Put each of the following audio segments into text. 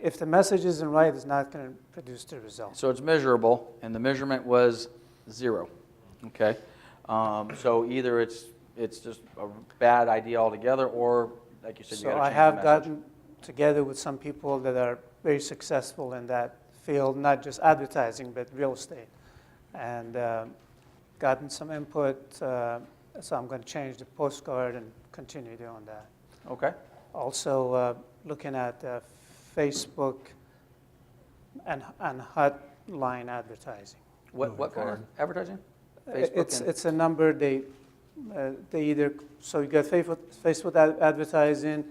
if the message isn't right, it's not going to produce the result. So it's measurable, and the measurement was 0. Okay, so either it's just a bad idea altogether, or like you said, you So got to I change have the message. gotten together with some people that are very successful in that field, not just advertising, but real estate, and gotten some input. So I'm going to change the postcard and continue doing that. Okay. Also, looking at Facebook and hotline advertising. What kind of advertising? Facebook It's a number they either, so you get Facebook advertising,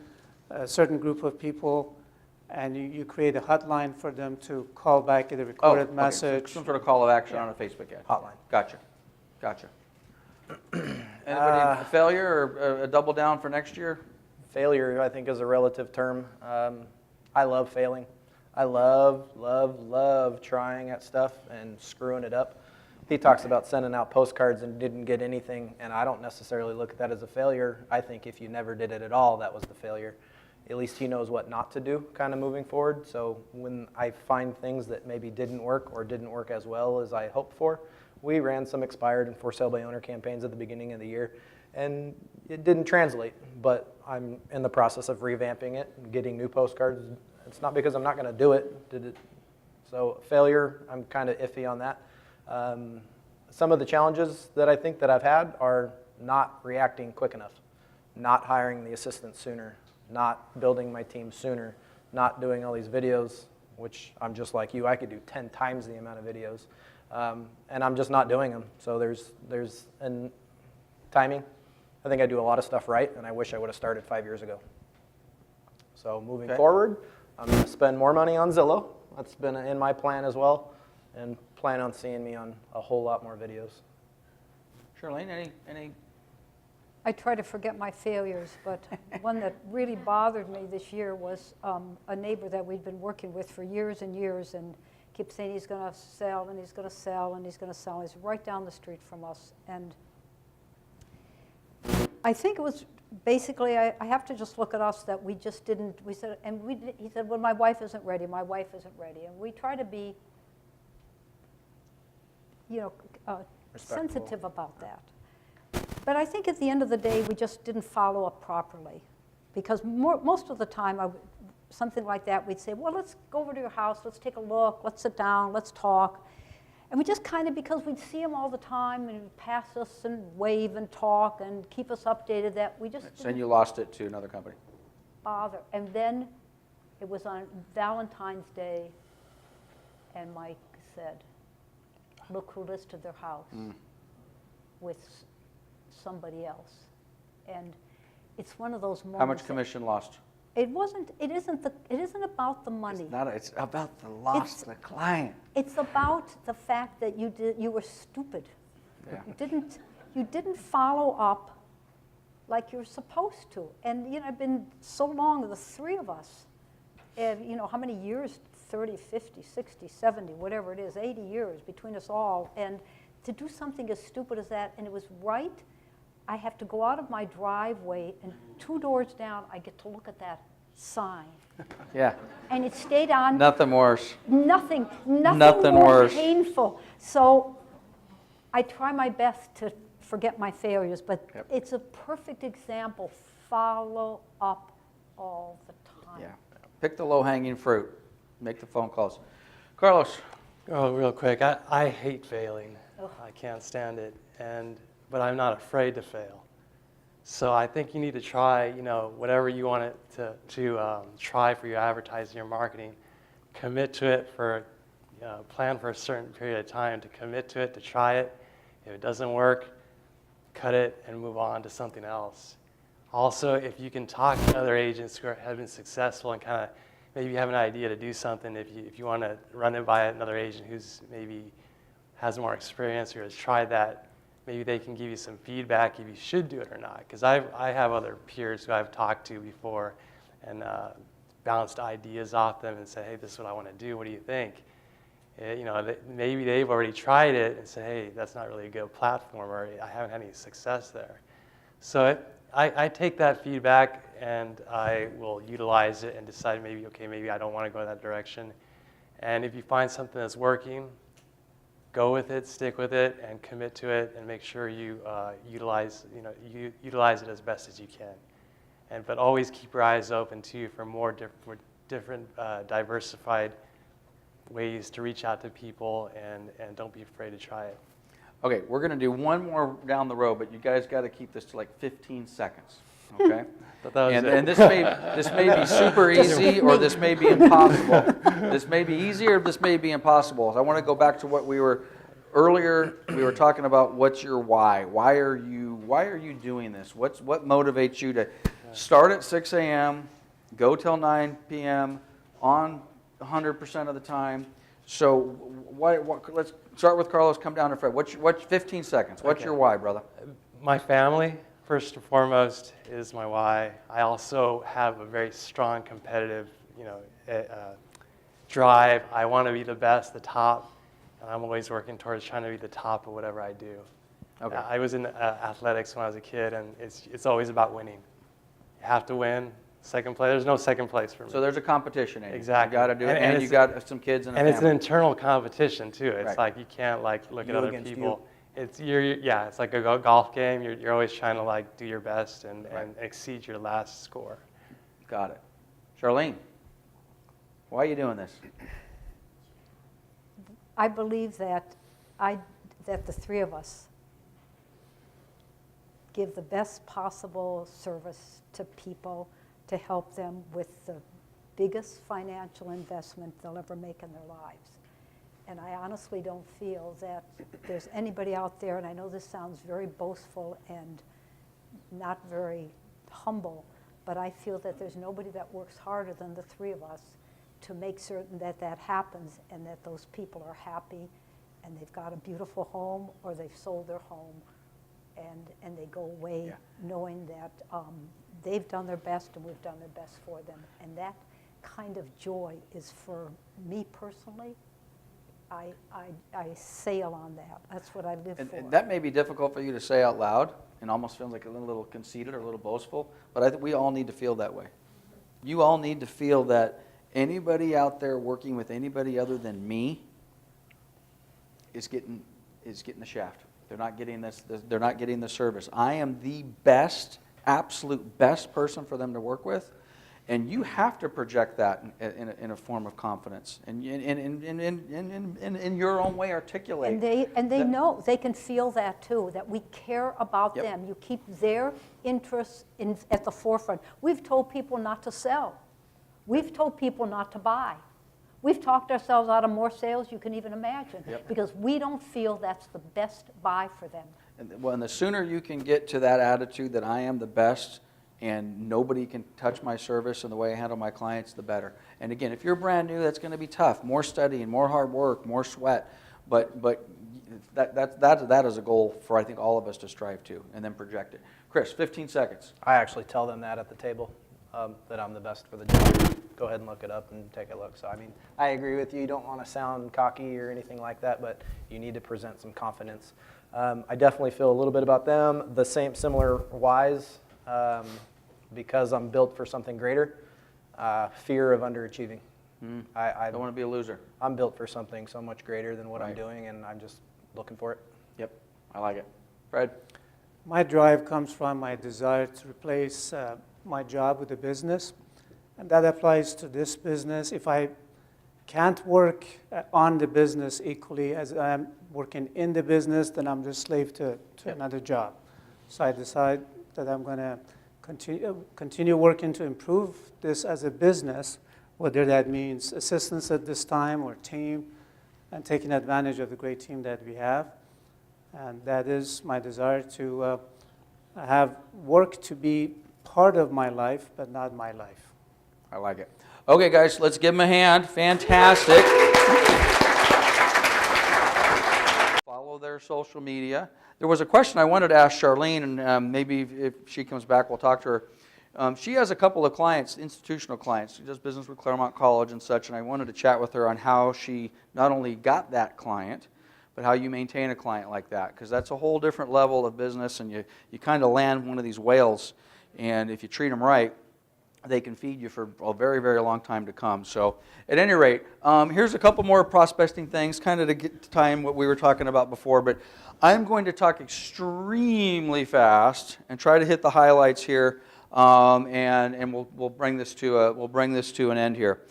a certain group of people, and you create a hotline for them to call back, either recorded okay. message. So some sort of call of action on a Facebook ad. Hotline. Gotcha. Anybody a failure or a double down for next year? Failure, I think, is a relative term. I love failing. I love trying at stuff and screwing it up. He talks about sending out postcards and didn't get anything, and I don't necessarily look at that as a failure. I think if you never did it at all, that was the failure. At least he knows what not to do kind of moving forward. So when I find things that maybe didn't work or didn't work as well as I hoped for, we ran some expired and for sale by owner campaigns at the beginning of the year, and it didn't translate, but I'm in the process of revamping it and getting new postcards. It's not because I'm not going to do it. So failure, I'm kind of iffy on that. Some of the challenges that I think that I've had are not reacting quick enough, not hiring the assistant sooner, not building my team sooner, not doing all these videos, which I'm just like you. I could do 10 times the amount of videos, and I'm just not doing them. So there's timing. I think I do a lot of stuff right, and I wish I would have started 5 years ago. So moving forward, I'm going to spend more money on Zillow. That's been in my plan as well, and plan on seeing me on a whole lot more videos. Charlene, any? I try to forget my failures, but one that really bothered me this year was a neighbor that we'd been working with for years and years, and kept saying he's going to sell, and he's going to sell, and he's going to sell. He's right down the street from us, and I think it was basically, I have to just look at us that we just didn't, we said, and he said, well, my wife isn't ready, my wife isn't ready. And we try to be, sensitive about that. But I think at the end of the day, we just didn't follow up properly. Because most of the time, something like that, we'd say, well, let's go over to your house, let's take a look, let's sit down, let's talk. And we just kind of, because we'd see him all the time and he'd pass us and wave and talk and keep us updated, that we just And you lost it to another company. bother. And then it was on Valentine's Day, and Mike said, look who listed their house with somebody else. And it's one of those moments. How much commission lost? It isn't about the money. It's about the loss of the client. It's about the fact that you were stupid. Yeah. You didn't follow up like you're supposed to. And I've been so long, the three of us, and how many years, 30, 50, 60, 70, whatever it is, 80 years between us all, and to do something as stupid as that, and it was right. I have to go out of my driveway, and 2 doors down, I get to look at that sign. Yeah. And it stayed on. Nothing worse. Nothing Nothing more worse. painful. So I try my best to forget my failures, but Yep. it's a perfect example. Follow up all the time. Yeah. Pick the low-hanging fruit. Make the phone calls. Carlos. Oh, real quick, I hate failing. Ugh. I can't stand it, but I'm not afraid to fail. So I think you need to try, whatever you want it to try for your advertising, your marketing. Commit to it plan for a certain period of time to commit to it, to try it. If it doesn't work, cut it and move on to something else. Also, if you can talk to other agents who have been successful and kind of maybe you have an idea to do something, if you want to run it by another agent who's maybe has more experience or has tried that, maybe they can give you some feedback if you should do it or not. Because I have other peers who I've talked to before and bounced ideas off them and said, hey, this is what I want to do. What do you think? Maybe they've already tried it and said, hey, that's not really a good platform, or I haven't had any success there. So I take that feedback and I will utilize it and decide maybe, okay, maybe I don't want to go that direction. And if you find something that's working, go with it, stick with it, and commit to it, and make sure you utilize it as best as you can. But always keep your eyes open too for more different diversified ways to reach out to people, and don't be afraid to try it. Okay, we're going to do one more down the road, but you guys got to keep this to like 15 seconds. Okay? And this may be super easy, or this may be impossible. This may be easy, or this may be impossible. I want to go back to what we were earlier. We were talking about what's your why. Why are you doing this? What motivates you to start at 6 a.m., go till 9 p.m. on 100% of the time? So let's start with Carlos. Come down to Fred. What's 15 seconds? What's your why, brother? My family, first and foremost, is my why. I also have a very strong competitive, drive. I want to be the best, the top, and I'm always working towards trying to be the top of whatever I do. Okay. I was in athletics when I was a kid, and it's always about winning. You have to win. Second place. There's no second place for me. So there's a competition. Exactly. You got to do it, and you got some kids in the family. And it's an internal competition too. It's Right. like you can't look You at other against people. It's it's like a golf game. You're always trying to do your best and exceed your last score. Got it. Charlene, why are you doing this? I believe that the three of us give the best possible service to people to help them with the biggest financial investment they'll ever make in their lives. And I honestly don't feel that there's anybody out there, and I know this sounds very boastful and not very humble, but I feel that there's nobody that works harder than the three of us to make certain that that happens, and that those people are happy and they've got a beautiful home, or they've sold their home, and they go away knowing that they've done their best and we've done their best for them. And that kind of joy is, for me personally, I sail on that. That's what I live for. And that may be difficult for you to say out loud, and almost feels like a little conceited or a little boastful, but I think we all need to feel that way. You all need to feel that anybody out there working with anybody other than me is getting the shaft. They're not getting this. They're not getting the service. I am the best, absolute best person for them to work with, and you have to project that in a form of confidence, and in your own way articulate. And they know, they can feel that too, that we care about Yep. them. You keep their interests at the forefront. We've told people not to sell. We've told people not to buy. We've talked ourselves out of more sales you can even imagine, Yep. because we don't feel that's the best buy for them. And the sooner you can get to that attitude that I am the best and nobody can touch my service and the way I handle my clients, the better. And again, if you're brand new, that's going to be tough. More studying, more hard work, more sweat. But that is a goal for, I think, all of us to strive to, and then project it. Chris, 15 seconds. I actually tell them that at the table, that I'm the best for the job. Go ahead and look it up and take a look. So, I mean, I agree with you. You don't want to sound cocky or anything like that, but you need to present some confidence. I definitely feel a little bit about them, the similar whys, because I'm built for something greater. Fear of underachieving. I don't want to be a loser. I'm built for something so much greater than what I'm doing, and I'm just looking for it. Yep, I like it. Fred? My drive comes from my desire to replace my job with a business, and that applies to this business. If I can't work on the business equally as I'm working in the business, then I'm just slave to another job. So I decide that I'm going to continue working to improve this as a business, whether that means assistance at this time or team, and taking advantage of the great team that we have. And that is my desire to have work to be part of my life, but not my life. I like it. Okay, guys, let's give them a hand. Fantastic. Follow their social media. There was a question I wanted to ask Charlene, and maybe if she comes back, we'll talk to her. She has a couple of clients, institutional clients. She does business with Claremont College and such, and I wanted to chat with her on how she not only got that client, but how you maintain a client like that, because that's a whole different level of business, and you kind of land one of these whales, and if you treat them right, they can feed you for a very, very long time to come. So at any rate, here's a couple more prospecting things, kind of to get to tie in what we were talking about before, but I'm going to talk extremely fast and try to hit the highlights here, and we'll bring this to an end here.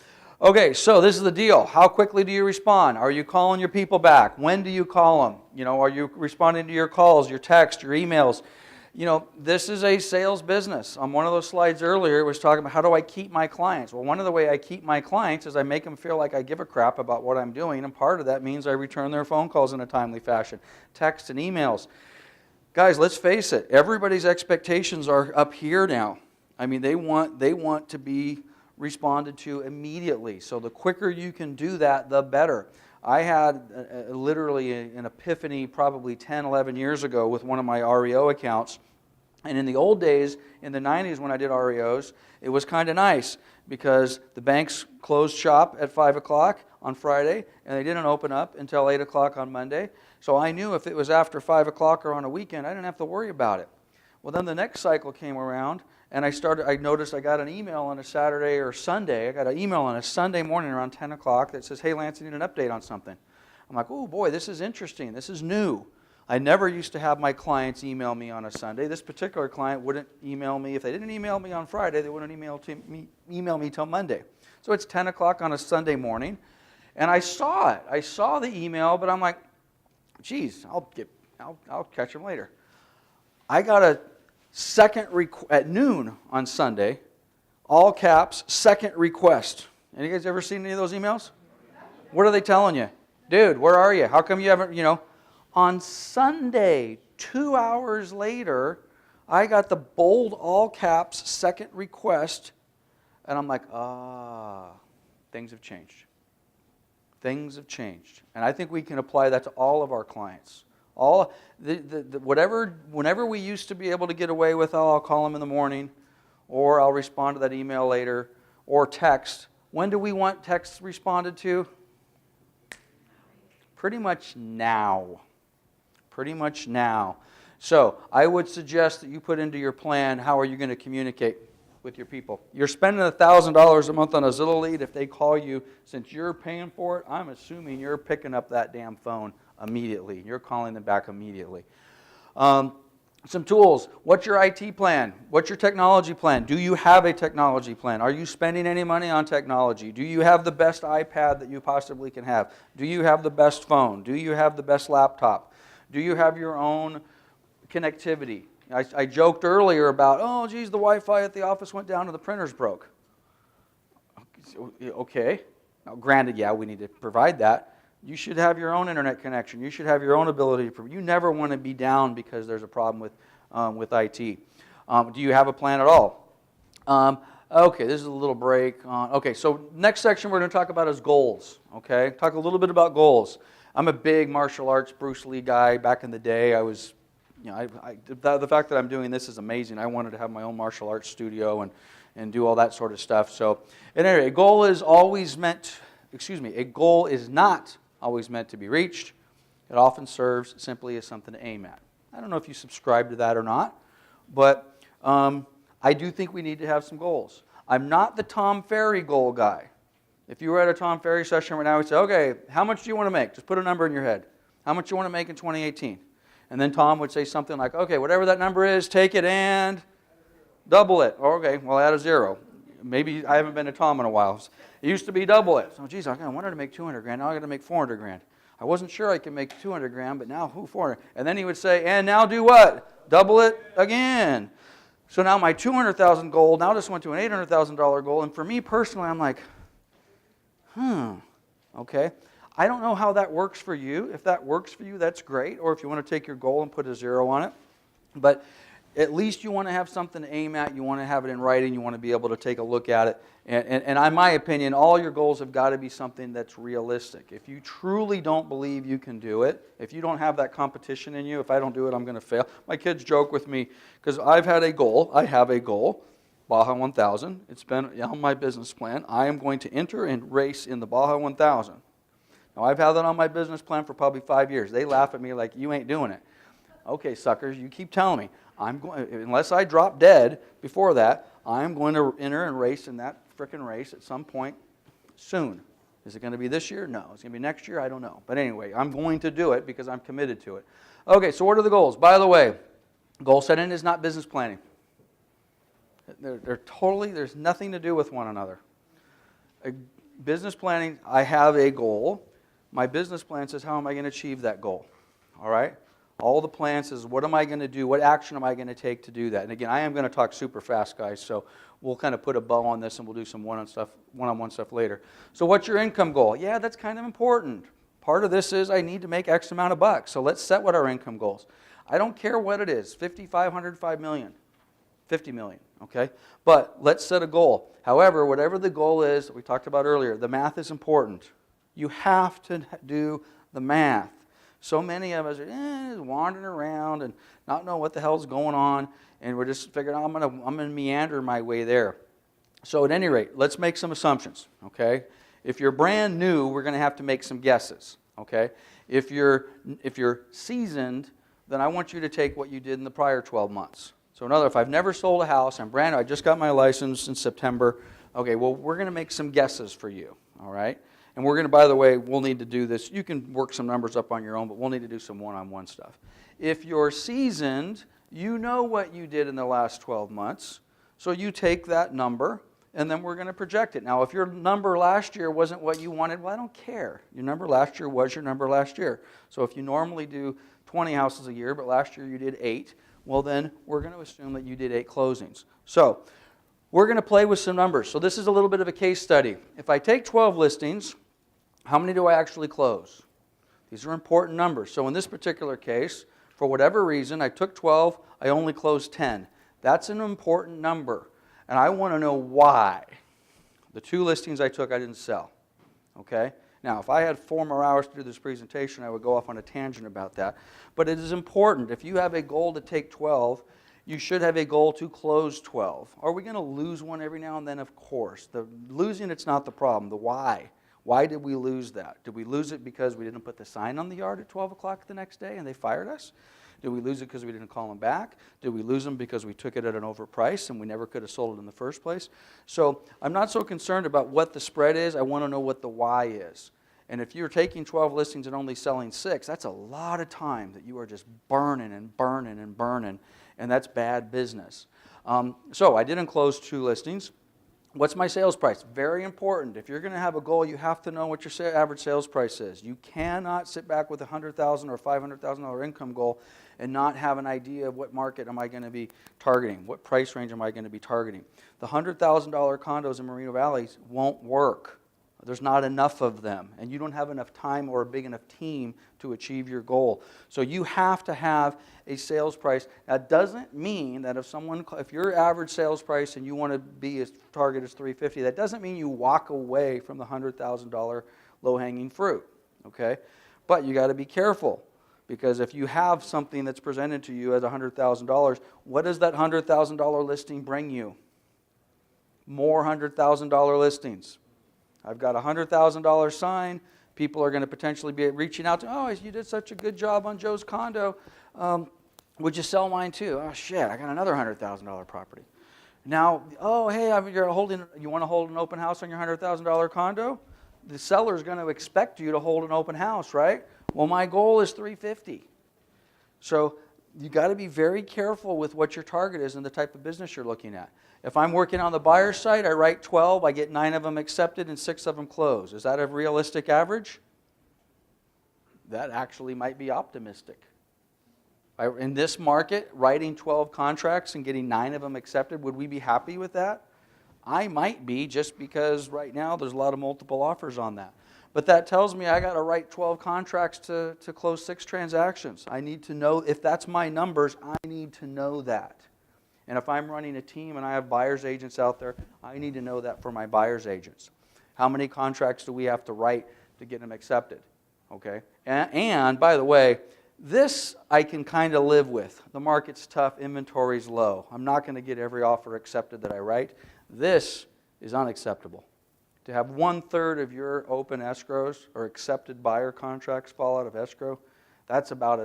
Okay, so this is the deal. How quickly do you respond? Are you calling your people back? When do you call them? You know, are you responding to your calls, your texts, your emails? You know, this is a sales business. On one of those slides earlier, it was talking about how do I keep my clients? Well, one of the way I keep my clients is I make them feel like I give a crap about what I'm doing, and part of that means I return their phone calls in a timely fashion, texts and emails. Guys, let's face it. Everybody's expectations are up here now. I mean, they want to be responded to immediately. So the quicker you can do that, the better. I had literally an epiphany probably 10, 11 years ago with one of my REO accounts. And in the old days, in the 90s when I did REOs, it was kind of nice because the banks closed shop at 5 o'clock on Friday and they didn't open up until 8 o'clock on Monday. So I knew if it was after 5 o'clock or on a weekend, I didn't have to worry about it. Well, then the next cycle came around and I noticed I got an email on a Saturday or Sunday. I got an email on a Sunday morning around 10 o'clock that says, hey, Lance, I need an update on something. I'm like, oh, boy, this is interesting. This is new. I never used to have my clients email me on a Sunday. This particular client wouldn't email me. If they didn't email me on Friday, they wouldn't email me till Monday. So it's 10 o'clock on a Sunday morning, and I saw it. I saw the email, but I'm like, geez, I'll catch them later. I got a at noon on Sunday, all caps, second request. Any guys ever seen any of those emails? What are they telling you? Dude, where are you? How come you haven't, On Sunday, 2 hours later, I got the bold all caps second request, and I'm like, things have changed. Things have changed. And I think we can apply that to all of our clients. Whenever we used to be able to get away with, I'll call them in the morning, or I'll respond to that email later, or text. When do we want texts responded to? Pretty much now. Pretty much now. So I would suggest that you put into your plan, how are you going to communicate with your people? You're spending $1,000 a month on a Zillow lead. If they call you, since you're paying for it, I'm assuming you're picking up that damn phone immediately. You're calling them back immediately. Some tools. What's your IT plan? What's your technology plan? Do you have a technology plan? Are you spending any money on technology? Do you have the best iPad that you possibly can have? Do you have the best phone? Do you have the best laptop? Do you have your own connectivity? I joked earlier about, oh, geez, the Wi-Fi at the office went down and the printers broke. Okay. Now, granted, yeah, we need to provide that. You should have your own internet connection. You should have your own ability to. You never want to be down because there's a problem with IT. Do you have a plan at all? Okay, this is a little break. Okay, so next section we're going to talk about is goals. Okay, talk a little bit about goals. I'm a big martial arts Bruce Lee guy. Back in the day, I was, the fact that I'm doing this is amazing. I wanted to have my own martial arts studio and do all that sort of stuff. So, anyway, a goal is not always meant to be reached. It often serves simply as something to aim at. I don't know if you subscribe to that or not, but I do think we need to have some goals. I'm not the Tom Ferry goal guy. If you were at a Tom Ferry session right now, we'd say, okay, how much do you want to make? Just put a number in your head. How much do you want to make in 2018? And then Tom would say something like, okay, whatever that number is, take it and double it. Okay, well, add a zero. Maybe I haven't been to Tom in a while. It used to be double it. So, geez, I wanted to make 200 grand. Now I got to make 400 grand. I wasn't sure I could make 200 grand, but now 400. And then he would say, and now do what? Double it again. So now my $200,000 goal now just went to an $800,000 goal. And for me personally, I'm like, okay. I don't know how that works for you. If that works for you, that's great. Or if you want to take your goal and put a zero on it. But at least you want to have something to aim at. You want to have it in writing. You want to be able to take a look at it. And in my opinion, all your goals have got to be something that's realistic. If you truly don't believe you can do it, if you don't have that competition in you, if I don't do it, I'm going to fail. My kids joke with me because I have a goal, Baja 1000. It's been on my business plan. I am going to enter and race in the Baja 1000. Now, I've had that on my business plan for probably 5 years. They laugh at me like, you ain't doing it. Okay, suckers, you keep telling me. Unless I drop dead before that, I'm going to enter and race in that frickin' race at some point soon. Is it going to be this year? No. It's going to be next year? I don't know. But anyway, I'm going to do it because I'm committed to it. Okay, so what are the goals? By the way, goal setting is not business planning. They're totally, there's nothing to do with one another. Business planning, I have a goal. My business plan says, how am I going to achieve that goal? All right? All the plan says, what am I going to do? What action am I going to take to do that? And again, I am going to talk super fast, guys, so we'll kind of put a bow on this and we'll do some one-on-one stuff later. So what's your income goal? Yeah, that's kind of important. Part of this is I need to make X amount of bucks, so let's set what our income goals. I don't care what it is, 50, 500, 5 million, 50 million, okay? But let's set a goal. However, whatever the goal is that we talked about earlier, the math is important. You have to do the math. So many of us are wandering around and not know what the hell's going on, and we're just figuring, I'm gonna meander my way there. So at any rate, let's make some assumptions, okay? If you're brand new, we're going to have to make some guesses, okay? If you're seasoned, then I want you to take what you did in the prior 12 months. So in other words, if I've never sold a house, I'm brand new, I just got my license in September, okay, well, we're going to make some guesses for you, all right? And we're going to, by the way, we'll need to do this. You can work some numbers up on your own, but we'll need to do some one-on-one stuff. If you're seasoned, you know what you did in the last 12 months. So you take that number, and then we're going to project it. Now, if your number last year wasn't what you wanted, well, I don't care. Your number last year was your number last year. So if you normally do 20 houses a year, but last year you did 8, well, then we're going to assume that you did 8 closings. So we're going to play with some numbers. So this is a little bit of a case study. If I take 12 listings, how many do I actually close? These are important numbers. So in this particular case, for whatever reason, I took 12, I only closed 10. That's an important number, and I want to know why. The 2 listings I took, I didn't sell. Okay? Now, if I had 4 more hours to do this presentation, I would go off on a tangent about that. But it is important. If you have a goal to take 12, you should have a goal to close 12. Are we going to lose one every now and then? Of course. The losing, it's not the problem. The why. Why did we lose that? Did we lose it because we didn't put the sign on the yard at 12 o'clock the next day and they fired us? Did we lose it because we didn't call them back? Did we lose them because we took it at an overprice and we never could have sold it in the first place? So I'm not so concerned about what the spread is. I want to know what the why is. And if you're taking 12 listings and only selling 6, that's a lot of time that you are just burning and burning and burning, and that's bad business. So I didn't close 2 listings. What's my sales price? Very important. If you're going to have a goal, you have to know what your average sales price is. You cannot sit back with a $100,000 or $500,000 income goal and not have an idea of what market am I going to be targeting, what price range am I going to be targeting. The $100,000 condos in Moreno Valley won't work. There's not enough of them, and you don't have enough time or a big enough team to achieve your goal. So you have to have a sales price. That doesn't mean that if your average sales price and you want to be as target as $350,000, that doesn't mean you walk away from the $100,000 low-hanging fruit, okay? But you got to be careful, because if you have something that's presented to you as $100,000, what does that $100,000 listing bring you? More $100,000 listings. I've got a $100,000 sign. People are going to potentially be reaching out to, oh, you did such a good job on Joe's condo. Would you sell mine too? Oh, shit, I got another $100,000 property. Now, oh, hey, you want to hold an open house on your $100,000 condo? The seller's going to expect you to hold an open house, right? Well, my goal is $350,000. So you got to be very careful with what your target is and the type of business you're looking at. If I'm working on the buyer's side, I write 12, I get 9 of them accepted and 6 of them close. Is that a realistic average? That actually might be optimistic. In this market, writing 12 contracts and getting 9 of them accepted, would we be happy with that? I might be, just because right now there's a lot of multiple offers on that. But that tells me I got to write 12 contracts to close 6 transactions. I need to know, if that's my numbers, I need to know that. And if I'm running a team and I have buyer's agents out there, I need to know that for my buyer's agents. How many contracts do we have to write to get them accepted? Okay. And by the way, this I can kind of live with. The market's tough, inventory's low. I'm not going to get every offer accepted that I write. This is unacceptable. To have 1/3 of your open escrows or accepted buyer contracts fall out of escrow, that's about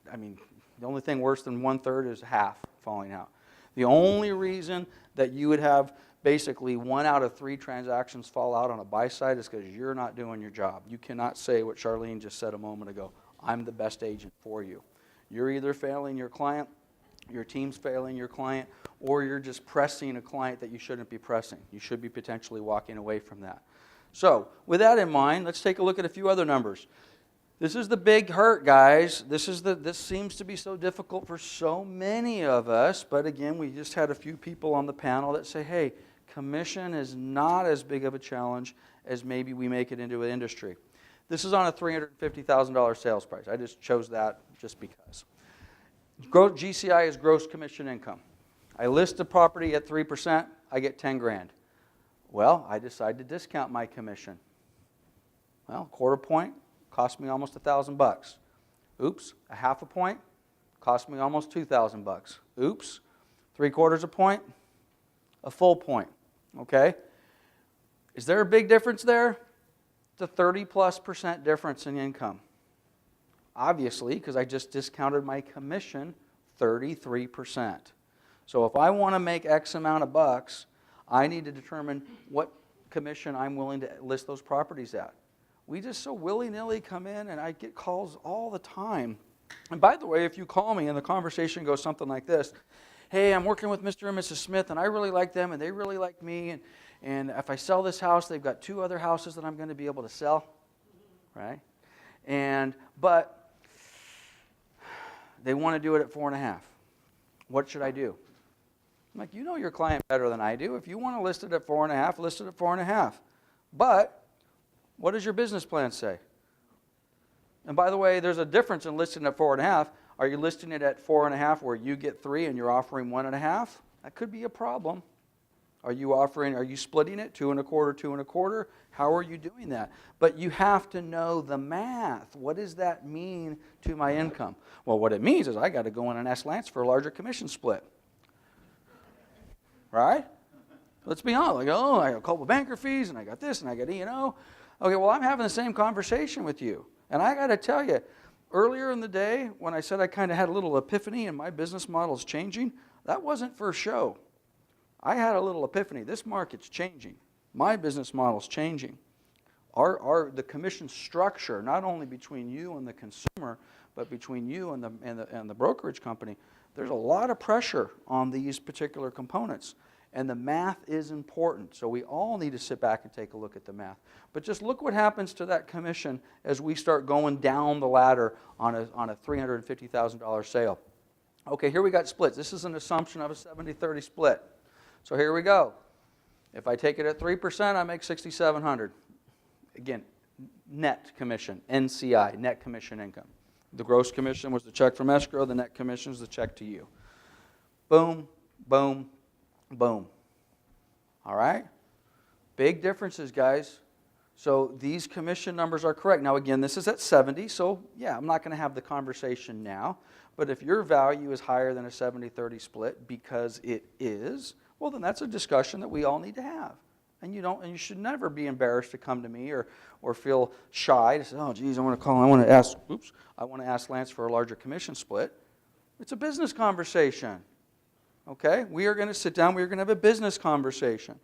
the only thing worse than 1/3 is half falling out. The only reason that you would have basically 1 out of 3 transactions fall out on a buy side is because you're not doing your job. You cannot say what Charlene just said a moment ago. I'm the best agent for you. You're either failing your client, your team's failing your client, or you're just pressing a client that you shouldn't be pressing. You should be potentially walking away from that. So with that in mind, let's take a look at a few other numbers. This is the big hurt, guys. This seems to be so difficult for so many of us, but again, we just had a few people on the panel that say, hey, commission is not as big of a challenge as maybe we make it into an industry. This is on a $350,000 sales price. I just chose that just because. GCI is gross commission income. I list a property at 3%, I get 10 grand. Well, I decide to discount my commission. Well, quarter point cost me almost $1,000. Oops, a half a point cost me almost $2,000. Oops, 3/4 a point, a full point. Okay? Is there a big difference there? It's a 30+% difference in income. Obviously, because I just discounted my commission 33%. So if I want to make X amount of bucks, I need to determine what commission I'm willing to list those properties at. We just so willy-nilly come in, and I get calls all the time. And by the way, if you call me and the conversation goes something like this, hey, I'm working with Mr. and Mrs. Smith, and I really like them, and they really like me, and if I sell this house, they've got 2 other houses that I'm going to be able to sell, right? But they want to do it at 4.5. What should I do? I'm like, you know your client better than I do. If you want to list it at 4.5, list it at 4.5. But what does your business plan say? And by the way, there's a difference in listing at 4.5. Are you listing it at 4.5 where you get 3 and you're offering 1.5? That could be a problem. Are you splitting it 2 1/4, 2 1/4? How are you doing that? But you have to know the math. What does that mean to my income? Well, what it means is I got to go in and ask Lance for a larger commission split. Right? Let's be honest. Like, oh, I got a couple of banker fees, and I got this, and I got E&O. Okay, well, I'm having the same conversation with you. And I got to tell you, earlier in the day, when I said I kind of had a little epiphany and my business model is changing, that wasn't for show. I had a little epiphany. This market's changing. My business model's changing. The commission structure, not only between you and the consumer, but between you and the brokerage company, there's a lot of pressure on these particular components. And the math is important. So we all need to sit back and take a look at the math. But just look what happens to that commission as we start going down the ladder on a $350,000 sale. Okay, here we got splits. This is an assumption of a 70-30 split. So here we go. If I take it at 3%, I make $6,700. Again, net commission, NCI, net commission income. The gross commission was the check from escrow. The net commission is the check to you. Boom, boom, boom. All right? Big differences, guys. So these commission numbers are correct. Now, again, this is at 70, so yeah, I'm not going to have the conversation now. But if your value is higher than a 70-30 split because it is, well, then that's a discussion that we all need to have. And you should never be embarrassed to come to me or feel shy to say, oh, geez, I want to ask Lance for a larger commission split. It's a business conversation. Okay? We are going to sit down. We are going to have a business conversation.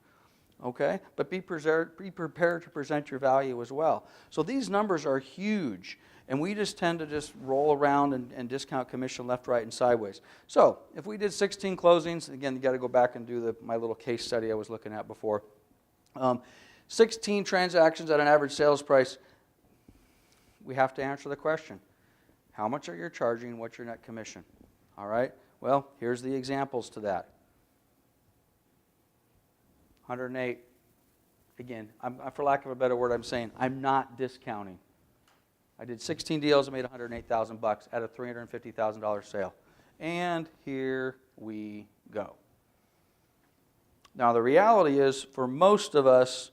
Okay? But be prepared to present your value as well. So these numbers are huge. And we just tend to just roll around and discount commission left, right, and sideways. So if we did 16 closings, again, you got to go back and do my little case study I was looking at before. 16 transactions at an average sales price, we have to answer the question, how much are you charging, what's your net commission? All right? Well, here's the examples to that. 108. Again, for lack of a better word, I'm saying I'm not discounting. I did 16 deals, I made $108,000 at a $350,000 sale. And here we go. Now, the reality is, for most of us,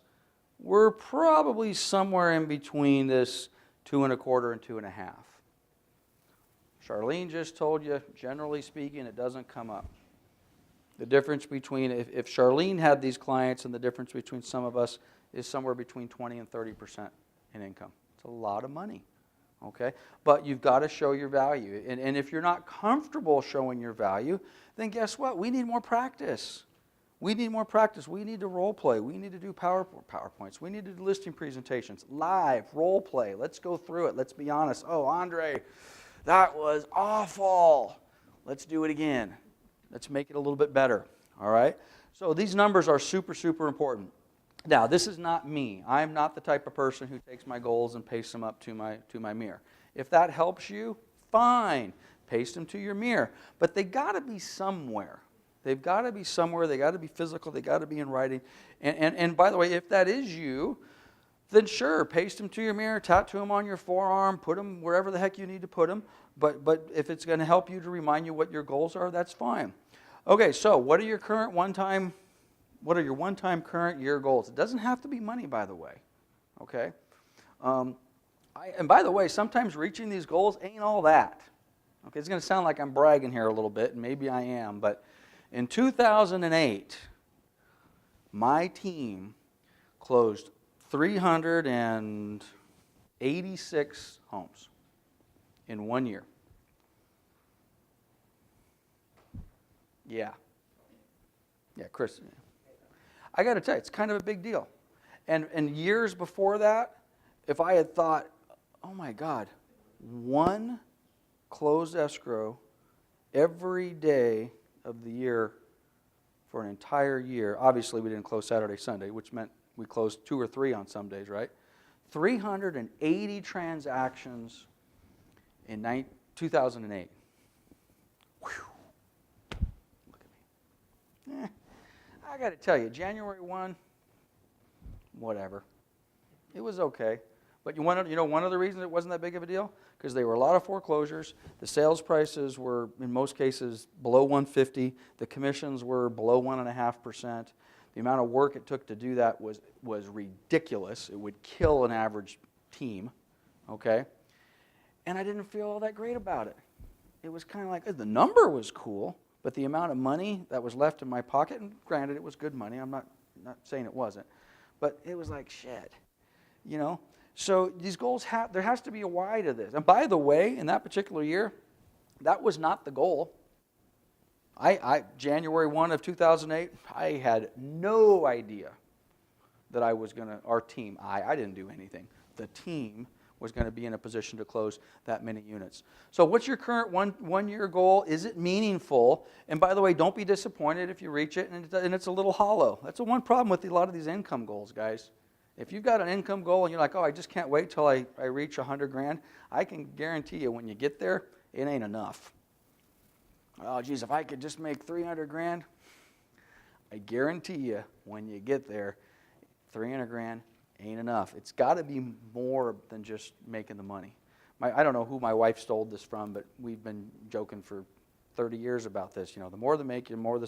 we're probably somewhere in between this 2 1/4 and 2.5. Charlene just told you, generally speaking, it doesn't come up. The difference between, if Charlene had these clients, and the difference between some of us is somewhere between 20 and 30% in income. It's a lot of money. Okay? But you've got to show your value. And if you're not comfortable showing your value, then guess what? We need more practice. We need more practice. We need to role play. We need to do PowerPoints. We need to do listing presentations, live, role play. Let's go through it. Let's be honest. Oh, Andre, that was awful. Let's do it again. Let's make it a little bit better, all right? So these numbers are super, super important. Now, this is not me. I'm not the type of person who takes my goals and pastes them up to my mirror. If that helps you, fine. Paste them to your mirror. But they got to be somewhere. They've got to be somewhere. They got to be physical. They got to be in writing. And by the way, if that is you, then sure, paste them to your mirror, tattoo them on your forearm, put them wherever the heck you need to put them. But if it's going to help you to remind you what your goals are, that's fine. Okay, so what are your one-time current year goals? It doesn't have to be money, by the way. Okay? And by the way, sometimes reaching these goals ain't all that. Okay, it's going to sound like I'm bragging here a little bit, and maybe I am, but in 2008, my team closed 386 homes in 1 year. Yeah, Chris. I got to tell you, it's kind of a big deal. And years before that, if I had thought, oh my God, one closed escrow every day of the year for an entire year. Obviously, we didn't close Saturday, Sunday, which meant we closed 2 or 3 on some days, right? 380 transactions in 2008. Whew. Look at me. I got to tell you, January 1, whatever. It was okay. But you know one of the reasons it wasn't that big of a deal? Because there were a lot of foreclosures. The sales prices were, in most cases, below 150. The commissions were below 1.5%. The amount of work it took to do that was ridiculous. It would kill an average team, okay? And I didn't feel all that great about it. It was kind of like, the number was cool, but the amount of money that was left in my pocket, and granted, it was good money. I'm not saying it wasn't. But it was like, shit, you know? So these goals, there has to be a why to this. And by the way, in that particular year, that was not the goal. January 1 of 2008, I had no idea that I was going to, our team, I didn't do anything. The team was going to be in a position to close that many units. So what's your current one-year goal? Is it meaningful? And by the way, don't be disappointed if you reach it and it's a little hollow. That's the one problem with a lot of these income goals, guys. If you've got an income goal and you're like, oh, I just can't wait till I reach 100 grand, I can guarantee you when you get there, it ain't enough. Oh, geez, if I could just make 300 grand, I guarantee you when you get there, 300 grand ain't enough. It's got to be more than just making the money. I don't know who my wife stole this from, but we've been joking for 30 years about this. You know, the more you make, the more you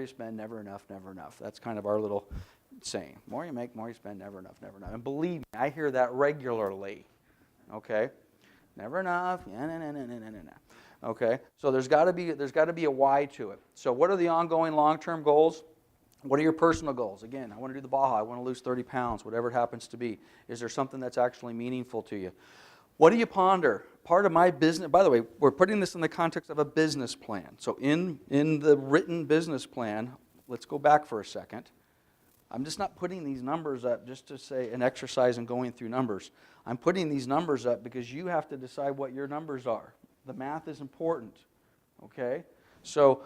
spend, never enough, never enough. That's kind of our little saying. The more you make, the more you spend, never enough, never enough. And believe me, I hear that regularly. Okay? Never enough. Okay? So there's got to be a why to it. So what are the ongoing long-term goals? What are your personal goals? Again, I want to do the Baja. I want to lose 30 pounds, whatever it happens to be. Is there something that's actually meaningful to you? What do you ponder? Part of my business, by the way, we're putting this in the context of a business plan. So in the written business plan, let's go back for a second. I'm just not putting these numbers up just to say an exercise in going through numbers. I'm putting these numbers up because you have to decide what your numbers are. The math is important, okay? So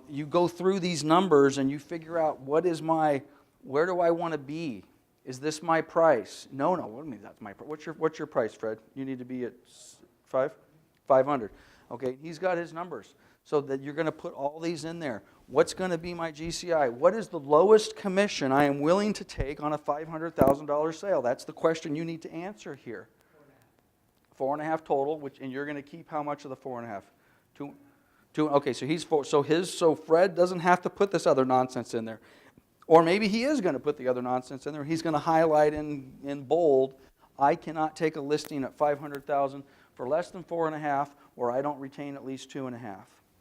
you go through these numbers and you figure out where do I want to be? Is this my price? No, what do you mean that's my price? What's your price, Fred? You need to be at 500. Okay, he's got his numbers. So that you're going to put all these in there. What's going to be my GCI? What is the lowest commission I am willing to take on a $500,000 sale? That's the question you need to answer here. 4.5 total, and you're going to keep how much of the 4.5? Two. Okay, so Fred doesn't have to put this other nonsense in there. Or maybe he is going to put the other nonsense in there. He's going to highlight in bold, I cannot take a listing at $500,000 for less than 4.5, or I don't retain at least 2.5.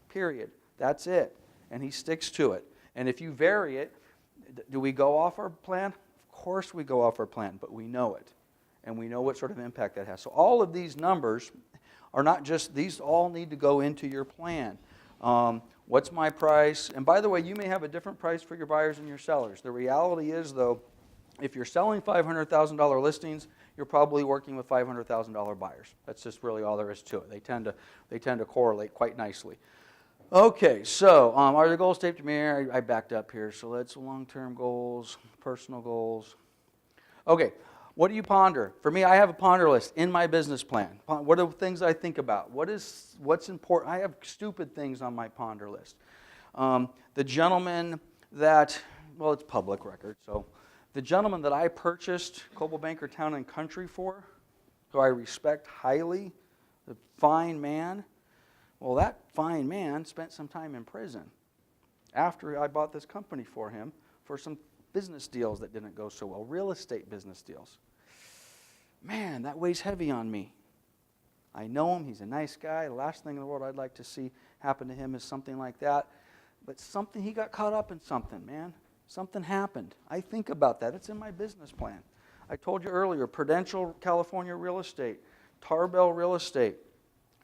Period. That's it. And he sticks to it. And if you vary it, do we go off our plan? Of course we go off our plan, but we know it. And we know what sort of impact that has. So all of these numbers are not just, these all need to go into your plan. What's my price? And by the way, you may have a different price for your buyers and your sellers. The reality is, though, if you're selling $500,000 listings, you're probably working with $500,000 buyers. That's just really all there is to it. They tend to correlate quite nicely. Okay, so are the goals taped to me? I backed up here. So let's long-term goals, personal goals. Okay, what do you ponder? For me, I have a ponder list in my business plan. What are the things I think about? What's important? I have stupid things on my ponder list. The gentleman that, well, it's public record, so the gentleman that I purchased Coldwell Banker Town and Country for, who I respect highly, the fine man, well, that fine man spent some time in prison after I bought this company for him for some business deals that didn't go so well, real estate business deals. Man, that weighs heavy on me. I know him. He's a nice guy. The last thing in the world I'd like to see happen to him is something like that. But he got caught up in something, man. Something happened. I think about that. It's in my business plan. I told you earlier, Prudential California Real Estate, Tarbell Real Estate,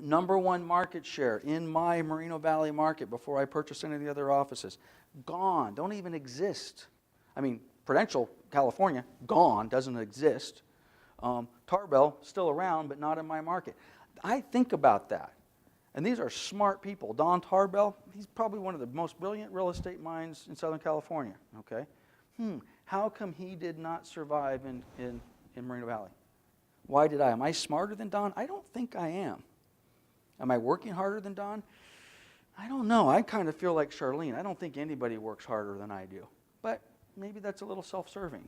#1 market share in my Moreno Valley market before I purchased any of the other offices. Gone. Don't even exist. I mean, Prudential California, gone, doesn't exist. Tarbell, still around, but not in my market. I think about that. And these are smart people. Don Tarbell, he's probably one of the most brilliant real estate minds in Southern California. Okay, how come he did not survive in Moreno Valley? Why did I? Am I smarter than Don? I don't think I am. Am I working harder than Don? I don't know. I kind of feel like Charlene. I don't think anybody works harder than I do. But maybe that's a little self-serving.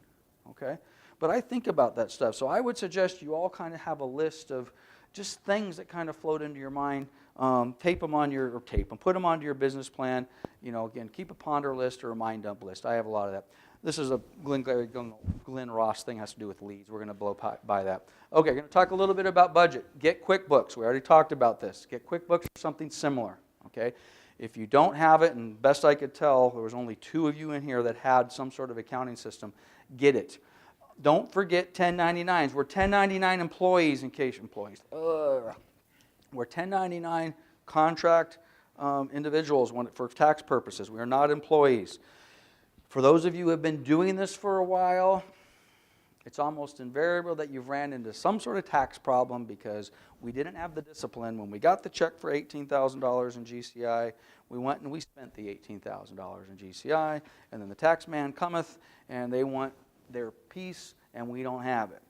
Okay? But I think about that stuff. So I would suggest you all kind of have a list of just things that kind of float into your mind. Put them onto your business plan. You know, again, keep a ponder list or a mind dump list. I have a lot of that. This is a Glenn Ross thing, has to do with leads. We're going to blow by that. Okay, going to talk a little bit about budget. Get QuickBooks. We already talked about this. Get QuickBooks or something similar. Okay, if you don't have it, and best I could tell, there was only 2 of you in here that had some sort of accounting system. Get it. Don't forget 1099s. We're 1099 employees, in case employees. We're 1099 contract individuals for tax purposes. We are not employees. For those of you who have been doing this for a while, it's almost invariable that you've ran into some sort of tax problem because we didn't have the discipline. When we got the check for $18,000 in GCI, we went and we spent the $18,000 in GCI, and then the tax man cometh and they want their piece and we don't have it.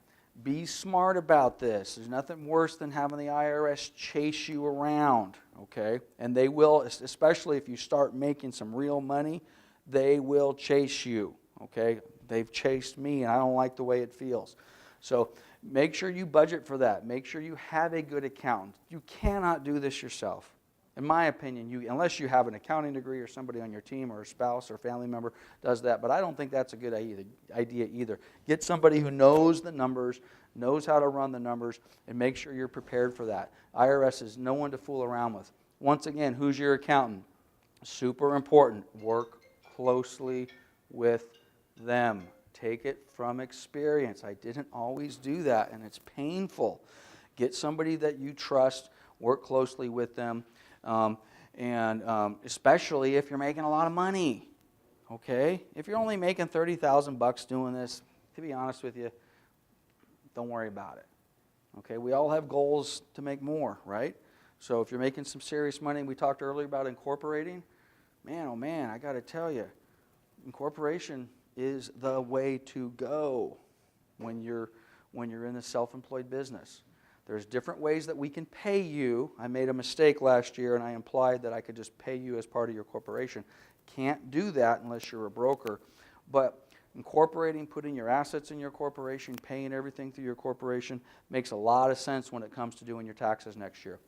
Be smart about this. There's nothing worse than having the IRS chase you around, okay? And they will, especially if you start making some real money, they will chase you, okay? They've chased me, and I don't like the way it feels. So make sure you budget for that. Make sure you have a good accountant. You cannot do this yourself. In my opinion, unless you have an accounting degree or somebody on your team or a spouse or family member does that, but I don't think that's a good idea either. Get somebody who knows the numbers, knows how to run the numbers, and make sure you're prepared for that. IRS is no one to fool around with. Once again, who's your accountant? Super important. Work closely with them. Take it from experience. I didn't always do that, and it's painful. Get somebody that you trust. Work closely with them. Especially if you're making a lot of money, okay? If you're only making $30,000 doing this, to be honest with you, don't worry about it, okay? We all have goals to make more, right? So if you're making some serious money, we talked earlier about incorporating, man, oh man, I got to tell you, incorporation is the way to go when you're in a self-employed business. There's different ways that we can pay you. I made a mistake last year and I implied that I could just pay you as part of your corporation. Can't do that unless you're a broker. But incorporating, putting your assets in your corporation, paying everything through your corporation makes a lot of sense when it comes to doing your taxes next year.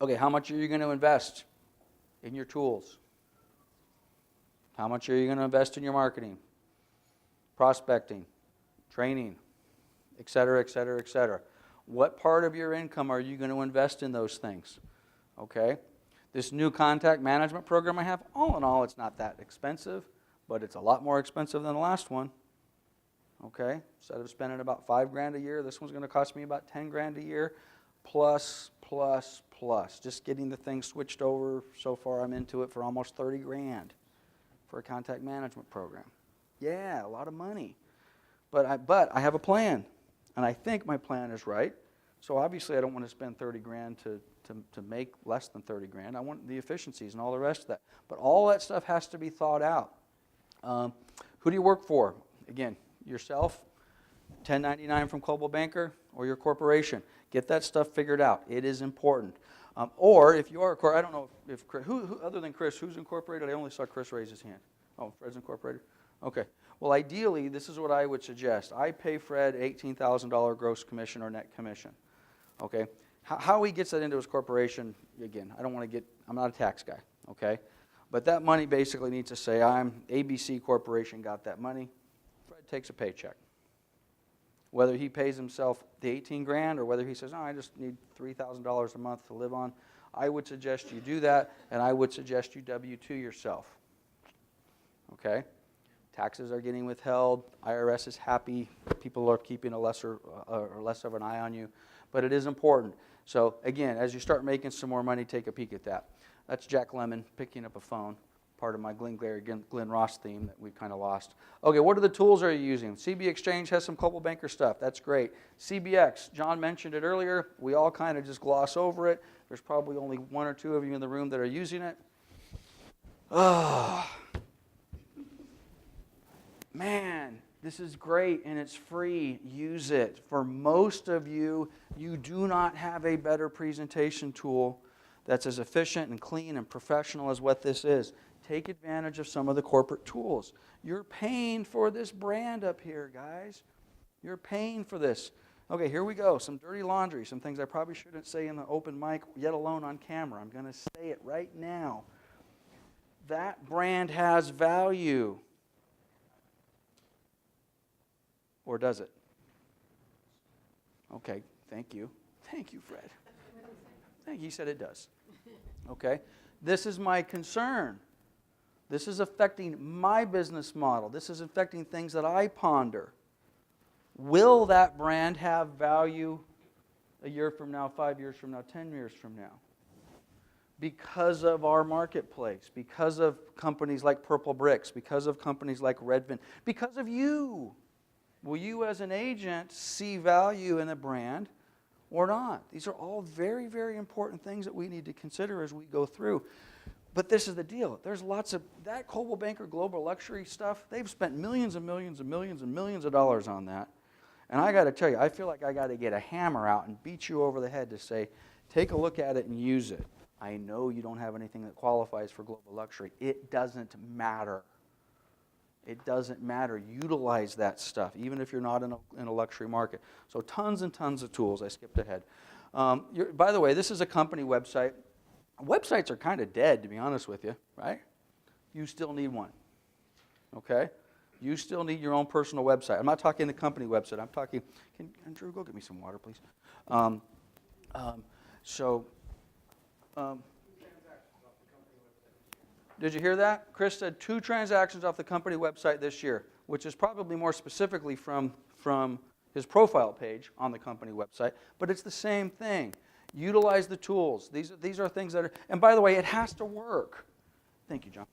Okay, how much are you going to invest in your tools? How much are you going to invest in your marketing, prospecting, training, et cetera, et cetera, et cetera? What part of your income are you going to invest in those things? Okay? This new contact management program I have, all in all, it's not that expensive, but it's a lot more expensive than the last one. Okay? Instead of spending about $5,000 a year, this one's going to cost me about $10,000 a year. plus, plus, plus. Just getting the thing switched over, so far I'm into it for almost 30 grand for a contact management program. Yeah, a lot of money. But I have a plan, and I think my plan is right. So obviously I don't want to spend 30 grand to make less than 30 grand. I want the efficiencies and all the rest of that. But all that stuff has to be thought out. Who do you work for? Again, yourself, 1099 from Coldwell Banker, or your corporation. Get that stuff figured out. It is important. Or if you are, I don't know if Chris, who other than Chris, who's incorporated? I only saw Chris raise his hand. Oh, Fred's incorporated? Okay. Well, ideally, this is what I would suggest. I pay Fred $18,000 gross commission or net commission. Okay? How he gets that into his corporation, again, I'm not a tax guy, okay? But that money basically needs to say, I'm ABC Corporation, got that money. Fred takes a paycheck. Whether he pays himself the 18 grand or whether he says, I just need $3,000 a month to live on, I would suggest you do that, and I would suggest you W-2 yourself. Okay? Taxes are getting withheld. IRS is happy. People are keeping a less of an eye on you. But it is important. So again, as you start making some more money, take a peek at that. That's Jack Lemmon picking up a phone, part of my Glenn Ross theme that we kind of lost. Okay, what are the tools are you using? CB Exchange has some Coldwell Banker stuff. That's great. CBX, John mentioned it earlier. We all kind of just gloss over it. There's probably only one or two of you in the room that are using it. Oh, man, this is great and it's free. Use it. For most of you, you do not have a better presentation tool that's as efficient and clean and professional as what this is. Take advantage of some of the corporate tools. You're paying for this brand up here, guys. You're paying for this. Okay, here we go. Some dirty laundry, some things I probably shouldn't say in the open mic, yet alone on camera. I'm going to say it right now. That brand has value. Or does it? Okay, thank you. Thank you, Fred. Thank you. He said it does. Okay, this is my concern. This is affecting my business model. This is affecting things that I ponder. Will that brand have value a year from now, 5 years from now, 10 years from now? Because of our marketplace, because of companies like Purple Bricks, because of companies like Redfin, because of you. Will you as an agent see value in a brand or not? These are all very, very important things that we need to consider as we go through. But this is the deal. There's lots of, that Coldwell Banker Global Luxury stuff, they've spent millions and millions and millions and millions of dollars on that. And I got to tell you, I feel like I got to get a hammer out and beat you over the head to say, take a look at it and use it. I know you don't have anything that qualifies for Global Luxury. It doesn't matter. It doesn't matter. Utilize that stuff, even if you're not in a luxury market. So tons and tons of tools. I skipped ahead. By the way, this is a company website. Websites are kind of dead, to be honest with you, right? You still need one, okay? You still need your own personal website. I'm not talking the company website. I'm talking, Drew, go get me some water, please. Did you hear that? Chris said 2 transactions off the company website this year, which is probably more specifically from his profile page on the company website, but it's the same thing. Utilize the tools. These are things that are, and by the way, it has to work. Thank you, John.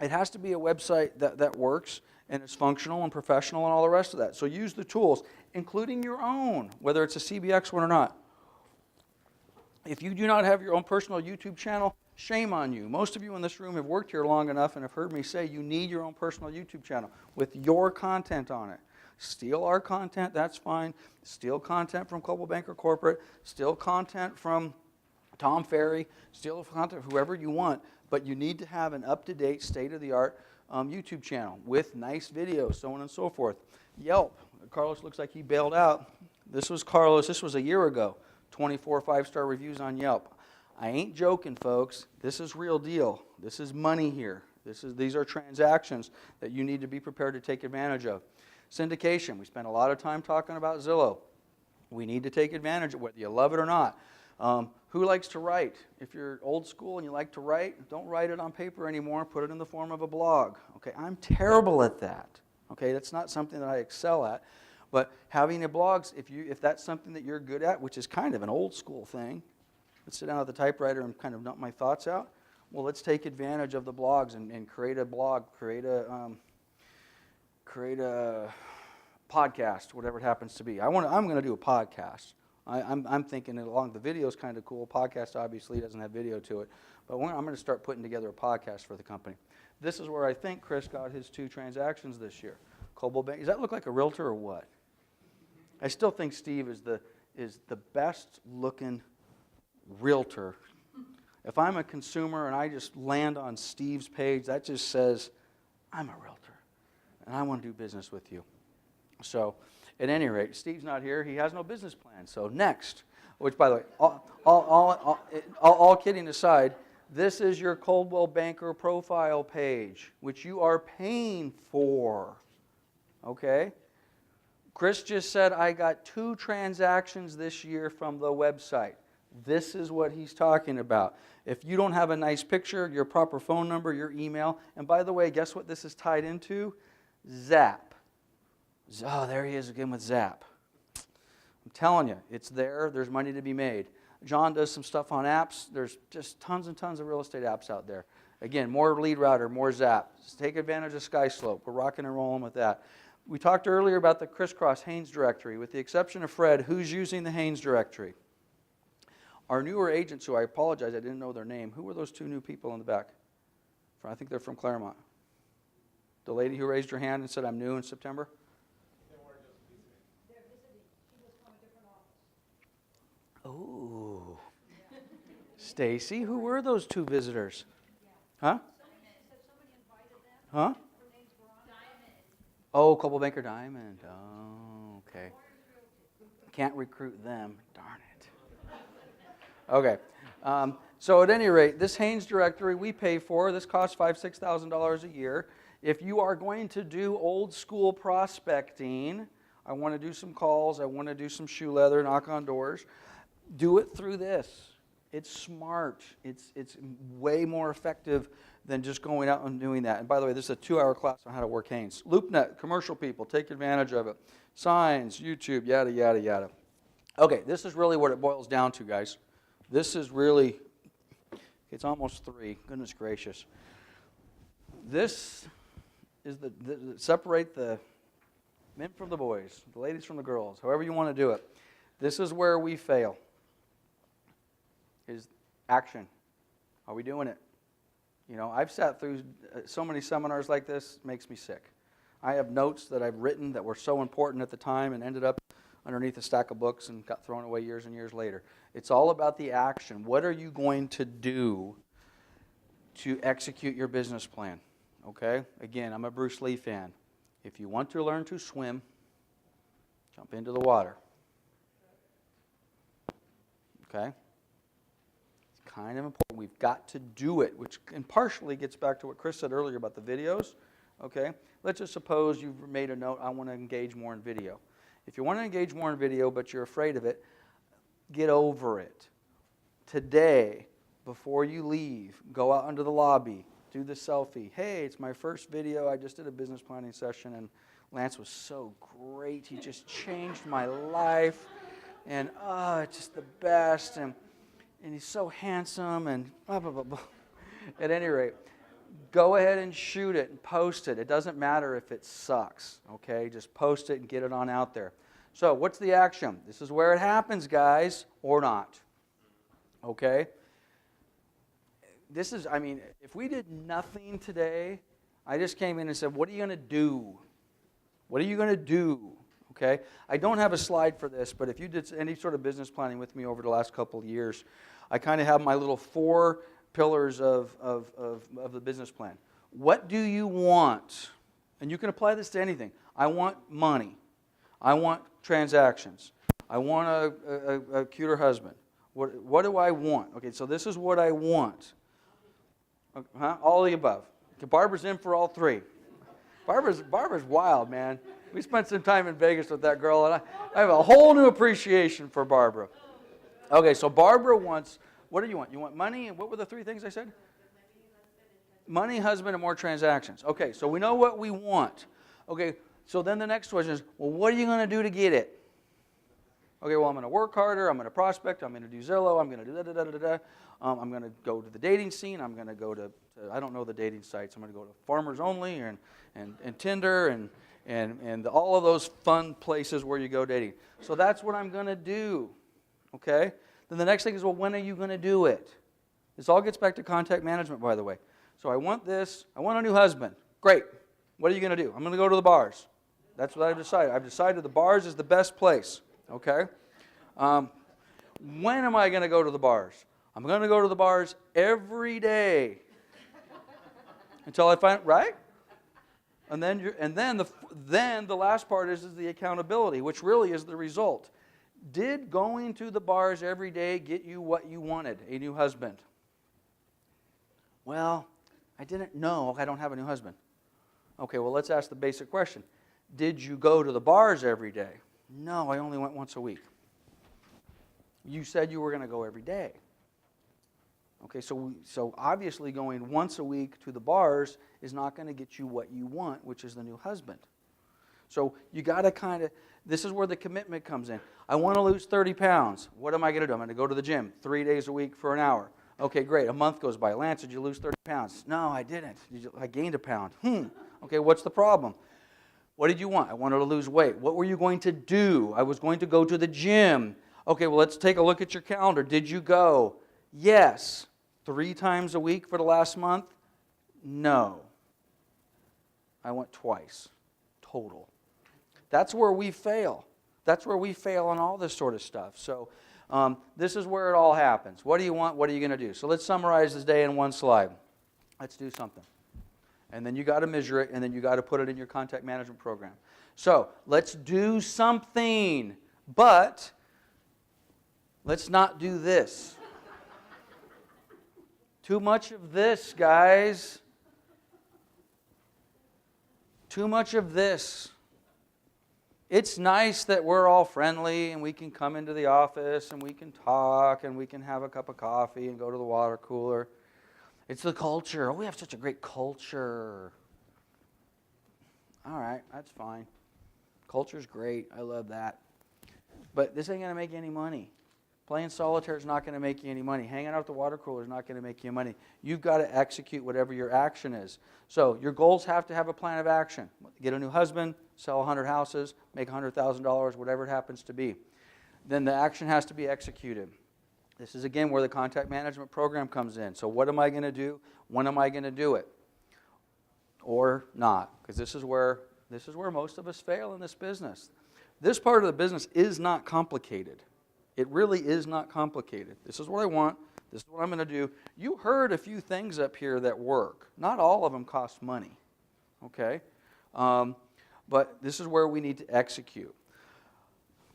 It has to be a website that works and is functional and professional and all the rest of that. So use the tools, including your own, whether it's a CBX one or not. If you do not have your own personal YouTube channel, shame on you. Most of you in this room have worked here long enough and have heard me say you need your own personal YouTube channel with your content on it. Steal our content, that's fine. Steal content from Coldwell Banker Corporate. Steal content from Tom Ferry. Steal content from whoever you want. But you need to have an up-to-date, state-of-the-art YouTube channel with nice videos, so on and so forth. Yelp. Carlos looks like he bailed out. This was Carlos. This was a year ago. 24 5-star reviews on Yelp. I ain't joking, folks. This is real deal. This is money here. These are transactions that you need to be prepared to take advantage of. Syndication. We spent a lot of time talking about Zillow. We need to take advantage of it, whether you love it or not. Who likes to write? If you're old school and you like to write, don't write it on paper anymore. Put it in the form of a blog. Okay, I'm terrible at that. Okay, that's not something that I excel at. But having a blog, if that's something that you're good at, which is kind of an old school thing, let's sit down at the typewriter and kind of dump my thoughts out. Well, let's take advantage of the blogs and create a blog, create a podcast, whatever it happens to be. I'm going to do a podcast. I'm thinking along the video is kind of cool. Podcast obviously doesn't have video to it, but I'm going to start putting together a podcast for the company. This is where I think Chris got his 2 transactions this year. Coldwell Bank. Does that look like a realtor or what? I still think Steve is the best looking realtor. If I'm a consumer and I just land on Steve's page, that just says I'm a realtor and I want to do business with you. So, at any rate, Steve's not here. He has no business plan. So next, which by the way, all kidding aside, this is your Coldwell Banker profile page, which you are paying for. Okay? Chris just said I got 2 transactions this year from the website. This is what he's talking about. If you don't have a nice picture, your proper phone number, your email, and by the way, guess what this is tied into? Zap. Oh, there he is again with Zap. I'm telling you, it's there. There's money to be made. John does some stuff on apps. There's just tons and tons of real estate apps out there. Again, more Lead Router, more Zap. Just take advantage of SkySlope. We're rocking and rolling with that. We talked earlier about the crisscross Haynes directory. With the exception of Fred, who's using the Haynes directory? Our newer agents, who I apologize, I didn't know their name. Who were those 2 new people in the back? I think they're from Claremont. The lady who raised her hand and said, I'm new in September? Oh, Stacy, who were those 2 visitors? Huh? Huh? Oh, Coldwell Banker Diamond. Oh, okay. Can't recruit them. Darn it. Okay. So at any rate, this Haynes directory we pay for. This costs $5,000, $6,000 a year. If you are going to do old school prospecting, I want to do some calls, I want to do some shoe leather, knock on doors, do it through this. It's smart. It's way more effective than just going out and doing that. And by the way, this is a 2-hour class on how to work Haynes. LoopNet, commercial people, take advantage of it. Signs, YouTube, yada, yada, yada. Okay, this is really what it boils down to, guys. This is really, it's almost 3. Goodness gracious. This is separate the men from the boys, the ladies from the girls, however you want to do it. This is where we fail. Is action. Are we doing it? You know, I've sat through so many seminars like this, it makes me sick. I have notes that I've written that were so important at the time and ended up underneath a stack of books and got thrown away years and years later. It's all about the action. What are you going to do to execute your business plan? Okay? Again, I'm a Bruce Lee fan. If you want to learn to swim, jump into the water. Okay? Kind of important. We've got to do it, which and partially gets back to what Chris said earlier about the videos. Okay? Let's just suppose you've made a note, I want to engage more in video. If you want to engage more in video, but you're afraid of it, get over it. Today, before you leave, go out into the lobby, do the selfie. Hey, it's my first video. I just did a business planning session, and Lance was so great. He just changed my life, and it's just the best, and he's so handsome, and blah, blah, blah, blah. At any rate, go ahead and shoot it and post it. It doesn't matter if it sucks, okay? Just post it and get it on out there. So what's the action? This is where it happens, guys, or not, okay? This is, I mean, if we did nothing today, I just came in and said, what are you going to do? What are you going to do? Okay? I don't have a slide for this, but if you did any sort of business planning with me over the last couple of years, I kind of have my little 4 pillars of the business plan. What do you want? And you can apply this to anything. I want money. I want transactions. I want a cuter husband. What do I want? Okay, so this is what I want. All the above. Okay, Barbara's in for all 3. Barbara's wild, man. We spent some time in Vegas with that girl, and I have a whole new appreciation for Barbara. Okay, so Barbara wants, what do you want? You want money, and what were the 3 things I said? Money, husband, and more transactions. Okay, so we know what we want. Okay, so then the next question is, well, what are you going to do to get it? Okay, well, I'm going to work harder. I'm going to prospect. I'm going to do Zillow. I'm going to do da-da-da-da-da. I'm going to go to the dating scene. I'm going to go to I don't know the dating sites. I'm going to go to Farmers Only and Tinder and all of those fun places where you go dating. So that's what I'm going to do, okay? Then the next thing is, well, when are you going to do it? This all gets back to contact management, by the way. So I want this. I want a new husband. Great. What are you going to do? I'm going to go to the bars. That's what I've decided. I've decided the bars is the best place, okay? When am I going to go to the bars? I'm going to go to the bars every day until I find, right? And then the last part is the accountability, which really is the result. Did going to the bars every day get you what you wanted, a new husband? Well, I didn't know. I don't have a new husband. Okay, well, let's ask the basic question. Did you go to the bars every day? No, I only went once a week. You said you were going to go every day. Okay, so obviously going once a week to the bars is not going to get you what you want, which is the new husband. So you got to this is where the commitment comes in. I want to lose 30 pounds. What am I going to do? I'm going to go to the gym 3 days a week for an hour. Okay, great. A month goes by. Lance, did you lose 30 pounds? No, I didn't. I gained a pound. Okay, what's the problem? What did you want? I wanted to lose weight. What were you going to do? I was going to go to the gym. Okay, well, let's take a look at your calendar. Did you go? Yes. 3 times a week for the last month? No. I went twice total. That's where we fail. That's where we fail on all this sort of stuff. So this is where it all happens. What do you want? What are you going to do? So let's summarize this day in one slide. Let's do something. And then you got to measure it, and then you got to put it in your contact management program. So let's do something, but let's not do this. Too much of this, guys. Too much of this. It's nice that we're all friendly and we can come into the office and we can talk and we can have a cup of coffee and go to the water cooler. It's the culture. Oh, we have such a great culture. All right, that's fine. Culture's great. I love that. But this ain't going to make you any money. Playing solitaire is not going to make you any money. Hanging out at the water cooler is not going to make you money. You've got to execute whatever your action is. So your goals have to have a plan of action. Get a new husband, sell 100 houses, make $100,000, whatever it happens to be. Then the action has to be executed. This is, again, where the contact management program comes in. So what am I going to do? When am I going to do it? Or not? Because this is where most of us fail in this business. This part of the business is not complicated. It really is not complicated. This is what I want. This is what I'm going to do. You heard a few things up here that work. Not all of them cost money, okay? But this is where we need to execute.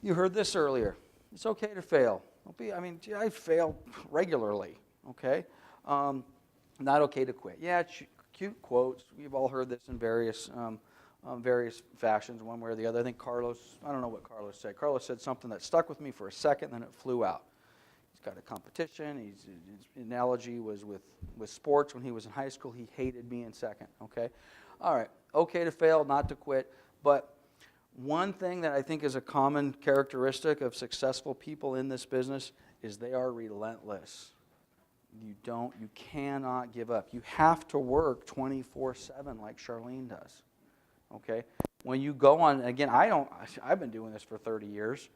You heard this earlier. It's okay to fail. I fail regularly, okay? Not okay to quit. Yeah, cute quotes. We've all heard this in various fashions, one way or the other. I think I don't know what Carlos said. Carlos said something that stuck with me for a second, then it flew out. He's got a competition. His analogy was with sports. When he was in high school, he hated being second, okay? All right, okay to fail, not to quit. But one thing that I think is a common characteristic of successful people in this business is they are relentless. You cannot give up. You have to work 24/7 like Charlene does. Okay? When you go on, again, I've been doing this for 30 years.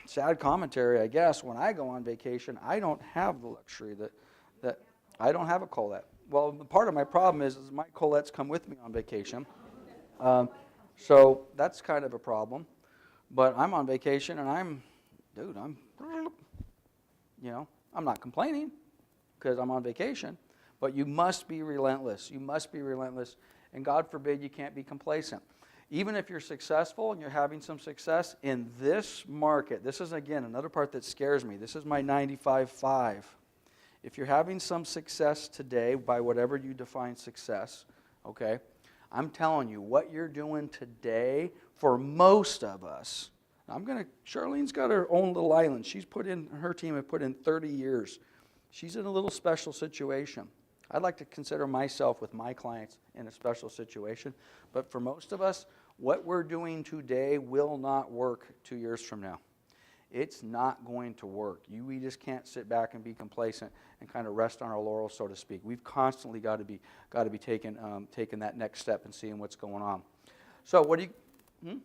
Sad commentary, I guess, when I go on vacation, I don't have the luxury that I don't have a Colette. Well, part of my problem is my Colettes come with me on vacation. So that's kind of a problem. But I'm on vacation and I'm not complaining because I'm on vacation. But you must be relentless. You must be relentless. And God forbid you can't be complacent. Even if you're successful and you're having some success in this market, this is, again, another part that scares me. This is my 95.5. If you're having some success today by whatever you define success, okay, I'm telling you, what you're doing today for most of us, Charlene's got her own little island. Her team have put in 30 years. She's in a little special situation. I'd like to consider myself with my clients in a special situation, but for most of us, what we're doing today will not work 2 years from now. It's not going to work. We just can't sit back and be complacent and kind of rest on our laurels, so to speak. We've constantly got to be taking that next step and seeing what's going on. So what do you?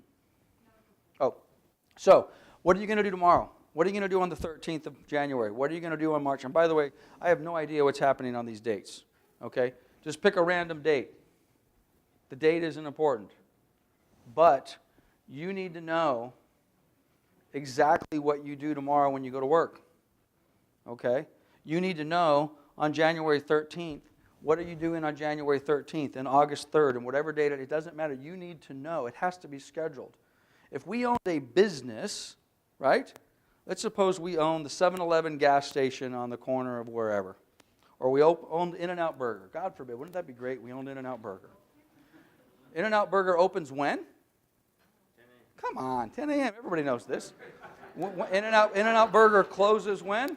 So what are you going to do tomorrow? What are you going to do on the 13th of January? What are you going to do on March? And by the way, I have no idea what's happening on these dates. Okay, just pick a random date. The date isn't important, but you need to know exactly what you do tomorrow when you go to work. Okay? You need to know on January 13th, what are you doing on January 13th and August 3rd and whatever date, it doesn't matter. You need to know. It has to be scheduled. If we owned a business, right? Let's suppose we own the 7-Eleven gas station on the corner of wherever. Or we owned In-N-Out Burger. God forbid, wouldn't that be great? We owned In-N-Out Burger. In-N-Out Burger opens when? Come on, 10 a.m. Everybody knows this. In-N-Out Burger closes when?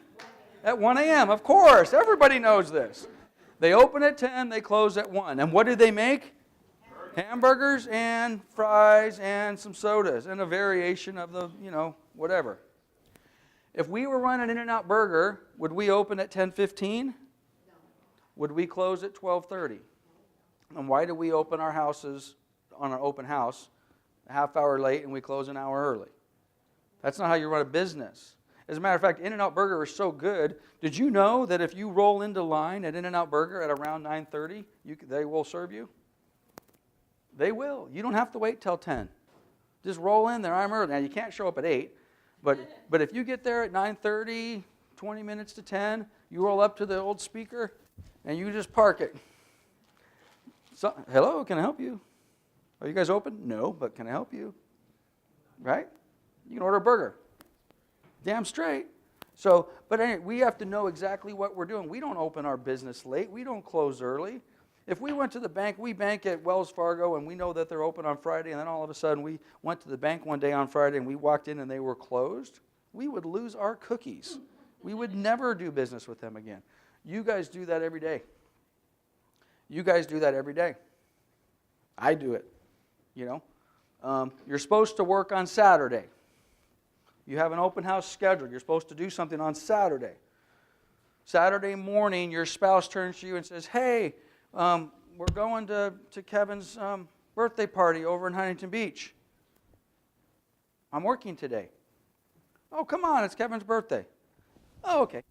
At 1 a.m. Of course, everybody knows this. They open at 10, they close at 1. And what do they make? Hamburgers and fries and some sodas and a variation of the, whatever. If we were running In-N-Out Burger, would we open at 10:15? No. Would we close at 12:30? And why do we open our houses on an open house a half hour late and we close an hour early? That's not how you run a business. As a matter of fact, In-N-Out Burger is so good. Did you know that if you roll into line at In-N-Out Burger at around 9:30, they will serve you? They will. You don't have to wait till 10. Just roll in there. I'm early. Now, you can't show up at 8, but if you get there at 9:30, 20 minutes to 10, you roll up to the old speaker, and you just park it. So, hello, can I help you? Are you guys open? No, but can I help you? Right? You can order a burger. Damn straight. So, but anyway, we have to know exactly what we're doing. We don't open our business late. We don't close early. If we went to the bank, we bank at Wells Fargo, and we know that they're open on Friday, and then all of a sudden we went to the bank one day on Friday, and we walked in and they were closed, we would lose our cookies. We would never do business with them again. You guys do that every day. You guys do that every day. I do it, You're supposed to work on Saturday. You have an open house scheduled. You're supposed to do something on Saturday. Saturday morning, your spouse turns to you and says, hey, we're going to Kevin's birthday party over in Huntington Beach. I'm working today. Oh, come on, it's Kevin's birthday. Oh, okay.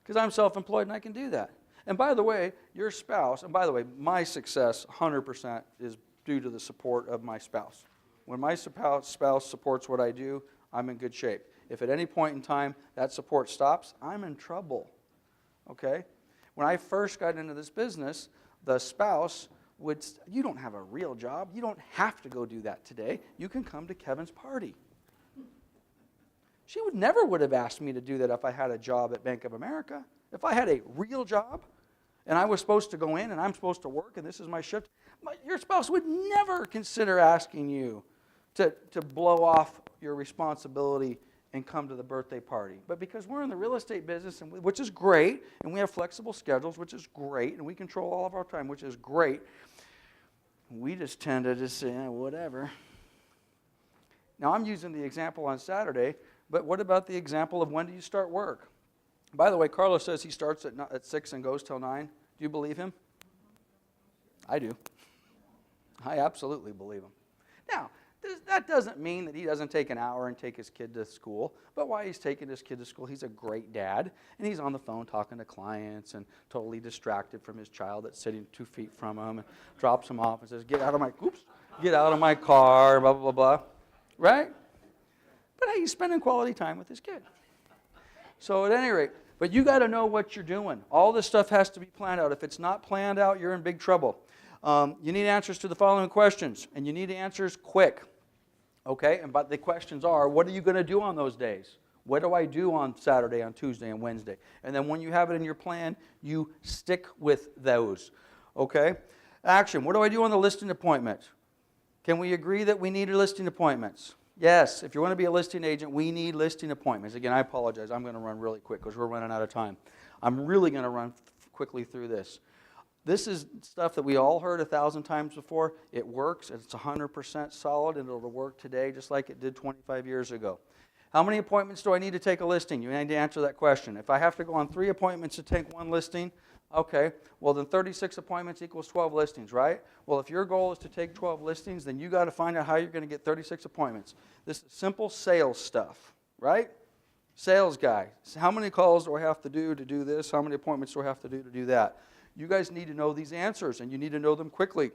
Because I'm self-employed and I can do that. And by the way, your spouse, and by the way, my success 100% is due to the support of my spouse. When my spouse supports what I do, I'm in good shape. If at any point in time that support stops, I'm in trouble. Okay? When I first got into this business, the spouse would, you don't have a real job. You don't have to go do that today. You can come to Kevin's party. She never would have asked me to do that if I had a job at Bank of America. If I had a real job and I was supposed to go in and I'm supposed to work and this is my shift, your spouse would never consider asking you to blow off your responsibility and come to the birthday party. But because we're in the real estate business, which is great, and we have flexible schedules, which is great, and we control all of our time, which is great, we just tend to just say, whatever. Now, I'm using the example on Saturday, but what about the example of when do you start work? By the way, Carlos says he starts at 6 and goes till 9. Do you believe him? I do. I absolutely believe him. Now, that doesn't mean that he doesn't take an hour and take his kid to school, but while he's taking his kid to school, he's a great dad, and he's on the phone talking to clients and totally distracted from his child that's sitting 2 feet from him and drops him off and says, get out of my car, blah, blah, blah, blah, right? But hey, he's spending quality time with his kid. So at any rate, but you got to know what you're doing. All this stuff has to be planned out. If it's not planned out, you're in big trouble. You need answers to the following questions, and you need answers quick. Okay, but the questions are, what are you going to do on those days? What do I do on Saturday, on Tuesday, and Wednesday? And then when you have it in your plan, you stick with those. Okay? Action. What do I do on the listing appointment? Can we agree that we need listing appointments? Yes. If you want to be a listing agent, we need listing appointments. Again, I apologize. I'm going to run really quick because we're running out of time. I'm really going to run quickly through this. This is stuff that we all heard 1,000 times before. It works, and it's 100% solid, and it'll work today just like it did 25 years ago. How many appointments do I need to take a listing? You need to answer that question. If I have to go on 3 appointments to take 1 listing, okay, well then 36 appointments equals 12 listings, right? Well, if your goal is to take 12 listings, then you got to find out how you're going to get 36 appointments. This is simple sales stuff, right? Sales guy. So how many calls do I have to do this? How many appointments do I have to do that? You guys need to know these answers, and you need to know them quickly.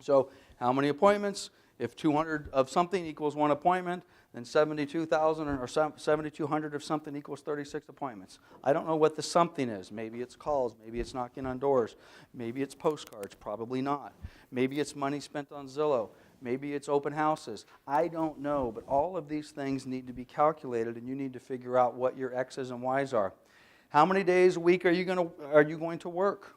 So how many appointments? If 200 of something equals 1 appointment, then 72,000 or 7,200 of something equals 36 appointments. I don't know what the something is. Maybe it's calls. Maybe it's knocking on doors. Maybe it's postcards. Probably not. Maybe it's money spent on Zillow. Maybe it's open houses. I don't know, but all of these things need to be calculated, and you need to figure out what your X's and Y's are. How many days a week are you going to work?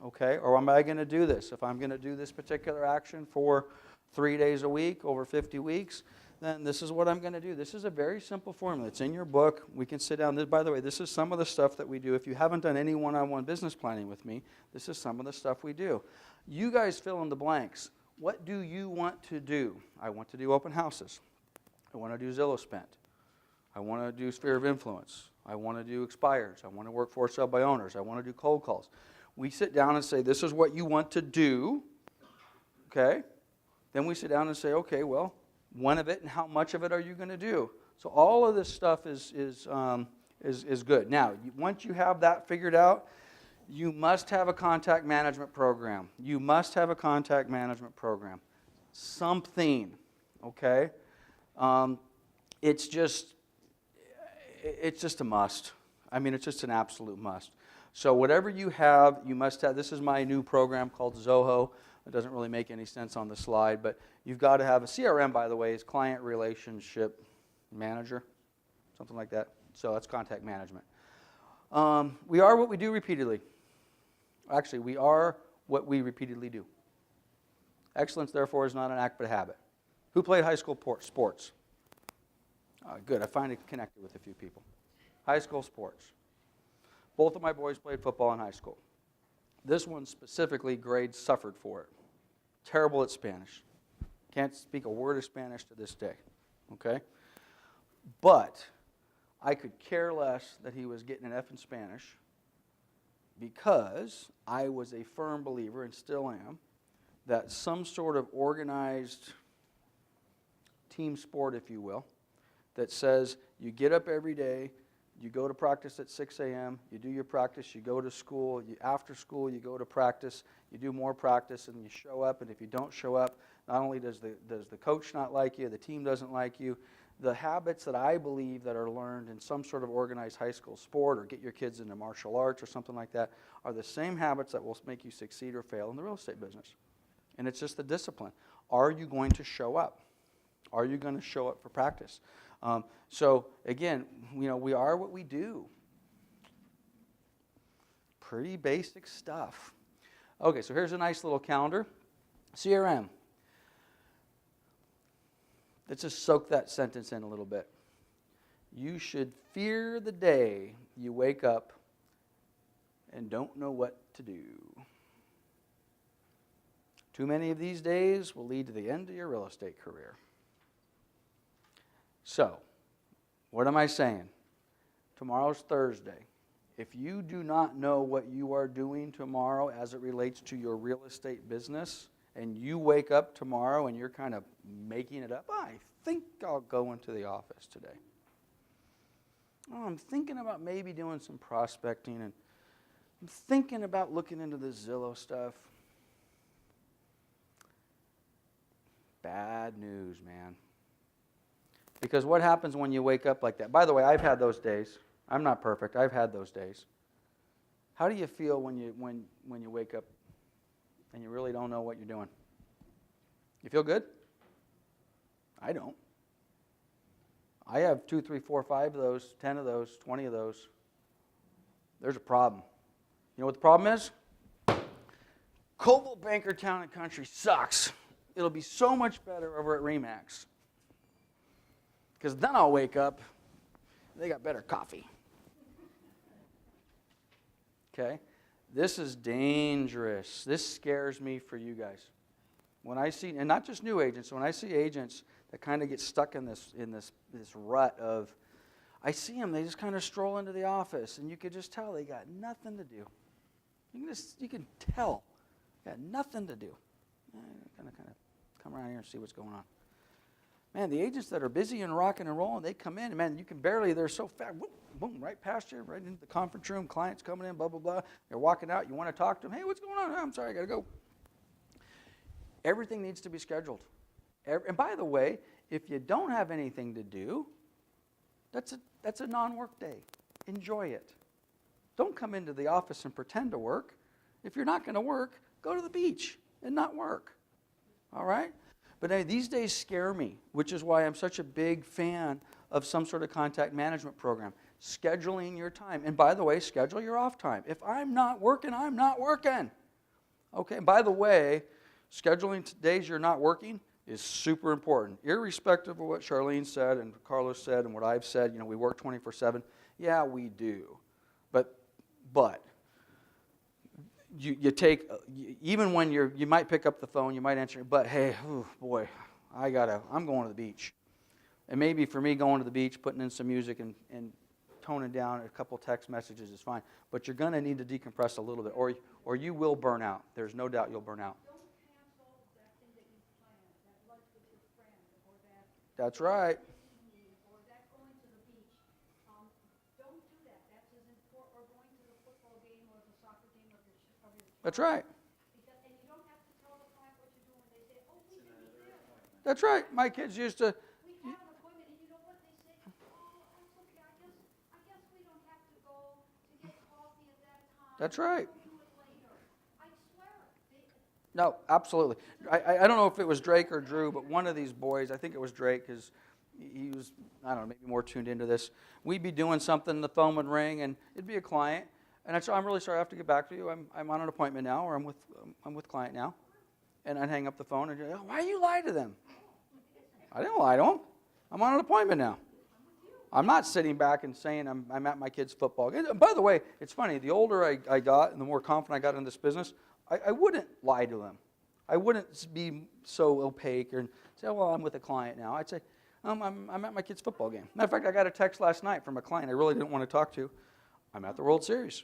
Okay, or am I going to do this? If I'm going to do this particular action for 3 days a week over 50 weeks, then this is what I'm going to do. This is a very simple formula. It's in your book. We can sit down. By the way, this is some of the stuff that we do. If you haven't done any one-on-one business planning with me, this is some of the stuff we do. You guys fill in the blanks. What do you want to do? I want to do open houses. I want to do Zillow spent. I want to do sphere of influence. I want to do expires. I want to work for sale by owners. I want to do cold calls. We sit down and say, this is what you want to do, okay? Then we sit down and say, okay, well, when of it and how much of it are you going to do? So all of this stuff is good. Now, once you have that figured out, you must have a contact management program. You must have a contact management program. Something, okay? It's just a must. I mean, it's just an absolute must. So whatever you have, you must have. This is my new program called Zoho. It doesn't really make any sense on the slide, but you've got to have a CRM, by the way, is Client Relationship Manager, something like that. So that's contact management. We are what we do repeatedly. Actually, we are what we repeatedly do. Excellence, therefore, is not an act but a habit. Who played high school sports? Good, I finally connected with a few people. High school sports. Both of my boys played football in high school. This one specifically, grades suffered for it. Terrible at Spanish. Can't speak a word of Spanish to this day. Okay? But I could care less that he was getting an F in Spanish because I was a firm believer, and still am, that some sort of organized team sport, if you will, that says you get up every day, you go to practice at 6 a.m., you do your practice, you go to school, after school you go to practice, you do more practice, and you show up, and if you don't show up, not only does the coach not like you, the team doesn't like you, the habits that I believe that are learned in some sort of organized high school sport or get your kids into martial arts or something like that are the same habits that will make you succeed or fail in the real estate business. And it's just the discipline. Are you going to show up? Are you going to show up for practice? So again, we are what we do. Pretty basic stuff. Okay, so here's a nice little calendar. CRM. Let's just soak that sentence in a little bit. You should fear the day you wake up and don't know what to do. Too many of these days will lead to the end of your real estate career. So, what am I saying? Tomorrow's Thursday. If you do not know what you are doing tomorrow as it relates to your real estate business, and you wake up tomorrow and you're kind of making it up, I think I'll go into the office today. Oh, I'm thinking about maybe doing some prospecting, and I'm thinking about looking into the Zillow stuff. Bad news, man. Because what happens when you wake up like that? By the way, I've had those days. I'm not perfect. I've had those days. How do you feel when you wake up and you really don't know what you're doing? You feel good? I don't. I have 2, 3, 4, 5 of those, 10 of those, 20 of those. There's a problem. You know what the problem is? Coldwell Banker Town and Country sucks. It'll be so much better over at RE/MAX. Because then I'll wake up, they got better coffee. Okay? This is dangerous. This scares me for you guys. When I see, and not just new agents, when I see agents that kind of get stuck in this rut of, I see them, they just kind of stroll into the office, and you could just tell they got nothing to do. You can tell, got nothing to do. Kind of come around here and see what's going on. Man, the agents that are busy and rocking and rolling, they come in, and man, you can barely, they're so fast, boom, boom, right past you, right into the conference room, clients coming in, blah, blah, blah. They're walking out, you want to talk to them, hey, what's going on? I'm sorry, I got to go. Everything needs to be scheduled. And by the way, if you don't have anything to do, that's a non-work day. Enjoy it. Don't come into the office and pretend to work. If you're not going to work, go to the beach and not work. All right? But these days scare me, which is why I'm such a big fan of some sort of contact management program. Scheduling your time. And by the way, schedule your off time. If I'm not working, I'm not working. Okay, and by the way, scheduling days you're not working is super important. Irrespective of what Charlene said and Carlos said and what I've said, we work 24/7. Yeah, we do. But you take, even when you might pick up the phone, you might answer, but hey, oh boy, I'm going to the beach. And maybe for me, going to the beach, putting in some music and toning down a couple text messages is fine. But you're going to need to decompress a little bit, or you will burn out. There's no doubt you'll burn out. Don't cancel that thing that you planned, that lunch with your friend, or that That's right. evening, or that going to the beach. Don't do that. That's as important, or going to the football game or the soccer game of your child. That's right. And you don't have to tell the client what you're doing. They say, oh, we can meet there. That's right. My kids used to. We have an appointment, and you know what they say? Oh, that's okay. I guess we don't have to go to get coffee at that time. That's right. We'll do it later. I swear. No, absolutely. I don't know if it was Drake or Drew, but one of these boys, I think it was Drake, because he was, I don't know, maybe more tuned into this. We'd be doing something, the phone would ring, and it'd be a client. And I'd say, I'm really sorry, I have to get back to you. I'm on an appointment now, or I'm with client now. And I'd hang up the phone and say, oh, why you lie to them? I didn't lie to them. I'm on an appointment now. I'm not sitting back and saying I'm at my kid's football game. By the way, it's funny, the older I got and the more confident I got in this business, I wouldn't lie to them. I wouldn't be so opaque and say, well, I'm with a client now. I'd say, I'm at my kid's football game. Matter of fact, I got a text last night from a client I really didn't want to talk to. I'm at the World Series.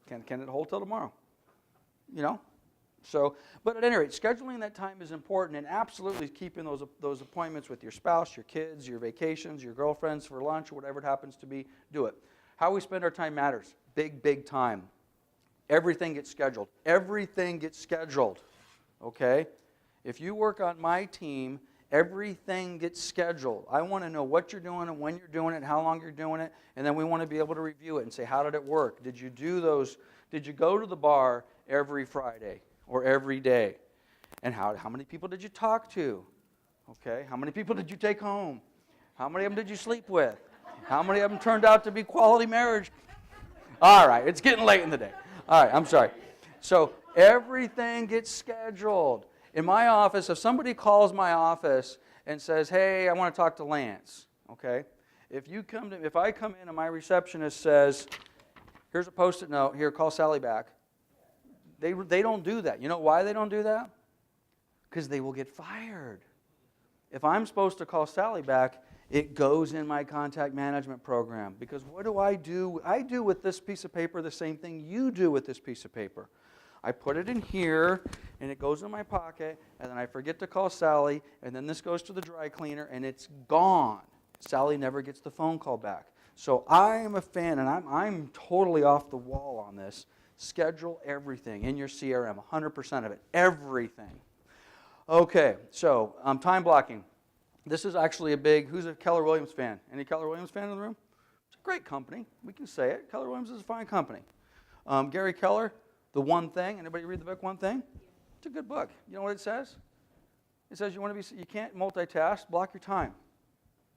Can it hold till tomorrow? So, but at any rate, scheduling that time is important, and absolutely keeping those appointments with your spouse, your kids, your vacations, your girlfriends for lunch, or whatever it happens to be, do it. How we spend our time matters. Big time. Everything gets scheduled. Everything gets scheduled. Okay? If you work on my team, everything gets scheduled. I want to know what you're doing and when you're doing it, how long you're doing it, and then we want to be able to review it and say, how did it work? Did you do those? Did you go to the bar every Friday or every day? And how many people did you talk to? Okay, how many people did you take home? How many of them did you sleep with? How many of them turned out to be quality marriage? All right, it's getting late in the day. All right, I'm sorry. So everything gets scheduled. In my office, if somebody calls my office and says, hey, I want to talk to Lance, okay? If I come in and my receptionist says, here's a Post-it note, here, call Sally back. They don't do that. You know why they don't do that? Because they will get fired. If I'm supposed to call Sally back, it goes in my contact management program. Because what do? I do with this piece of paper the same thing you do with this piece of paper. I put it in here, and it goes in my pocket, and then I forget to call Sally, and then this goes to the dry cleaner, and it's gone. Sally never gets the phone call back. So I am a fan, and I'm totally off the wall on this. Schedule everything in your CRM, 100% of it, everything. Okay, so time blocking. This is actually who's a Keller Williams fan? Any Keller Williams fan in the room? It's a great company. We can say it. Keller Williams is a fine company. Gary Keller, The One Thing. Anybody read the book One Thing? It's a good book. You know what it says? It says you can't multitask, block your time.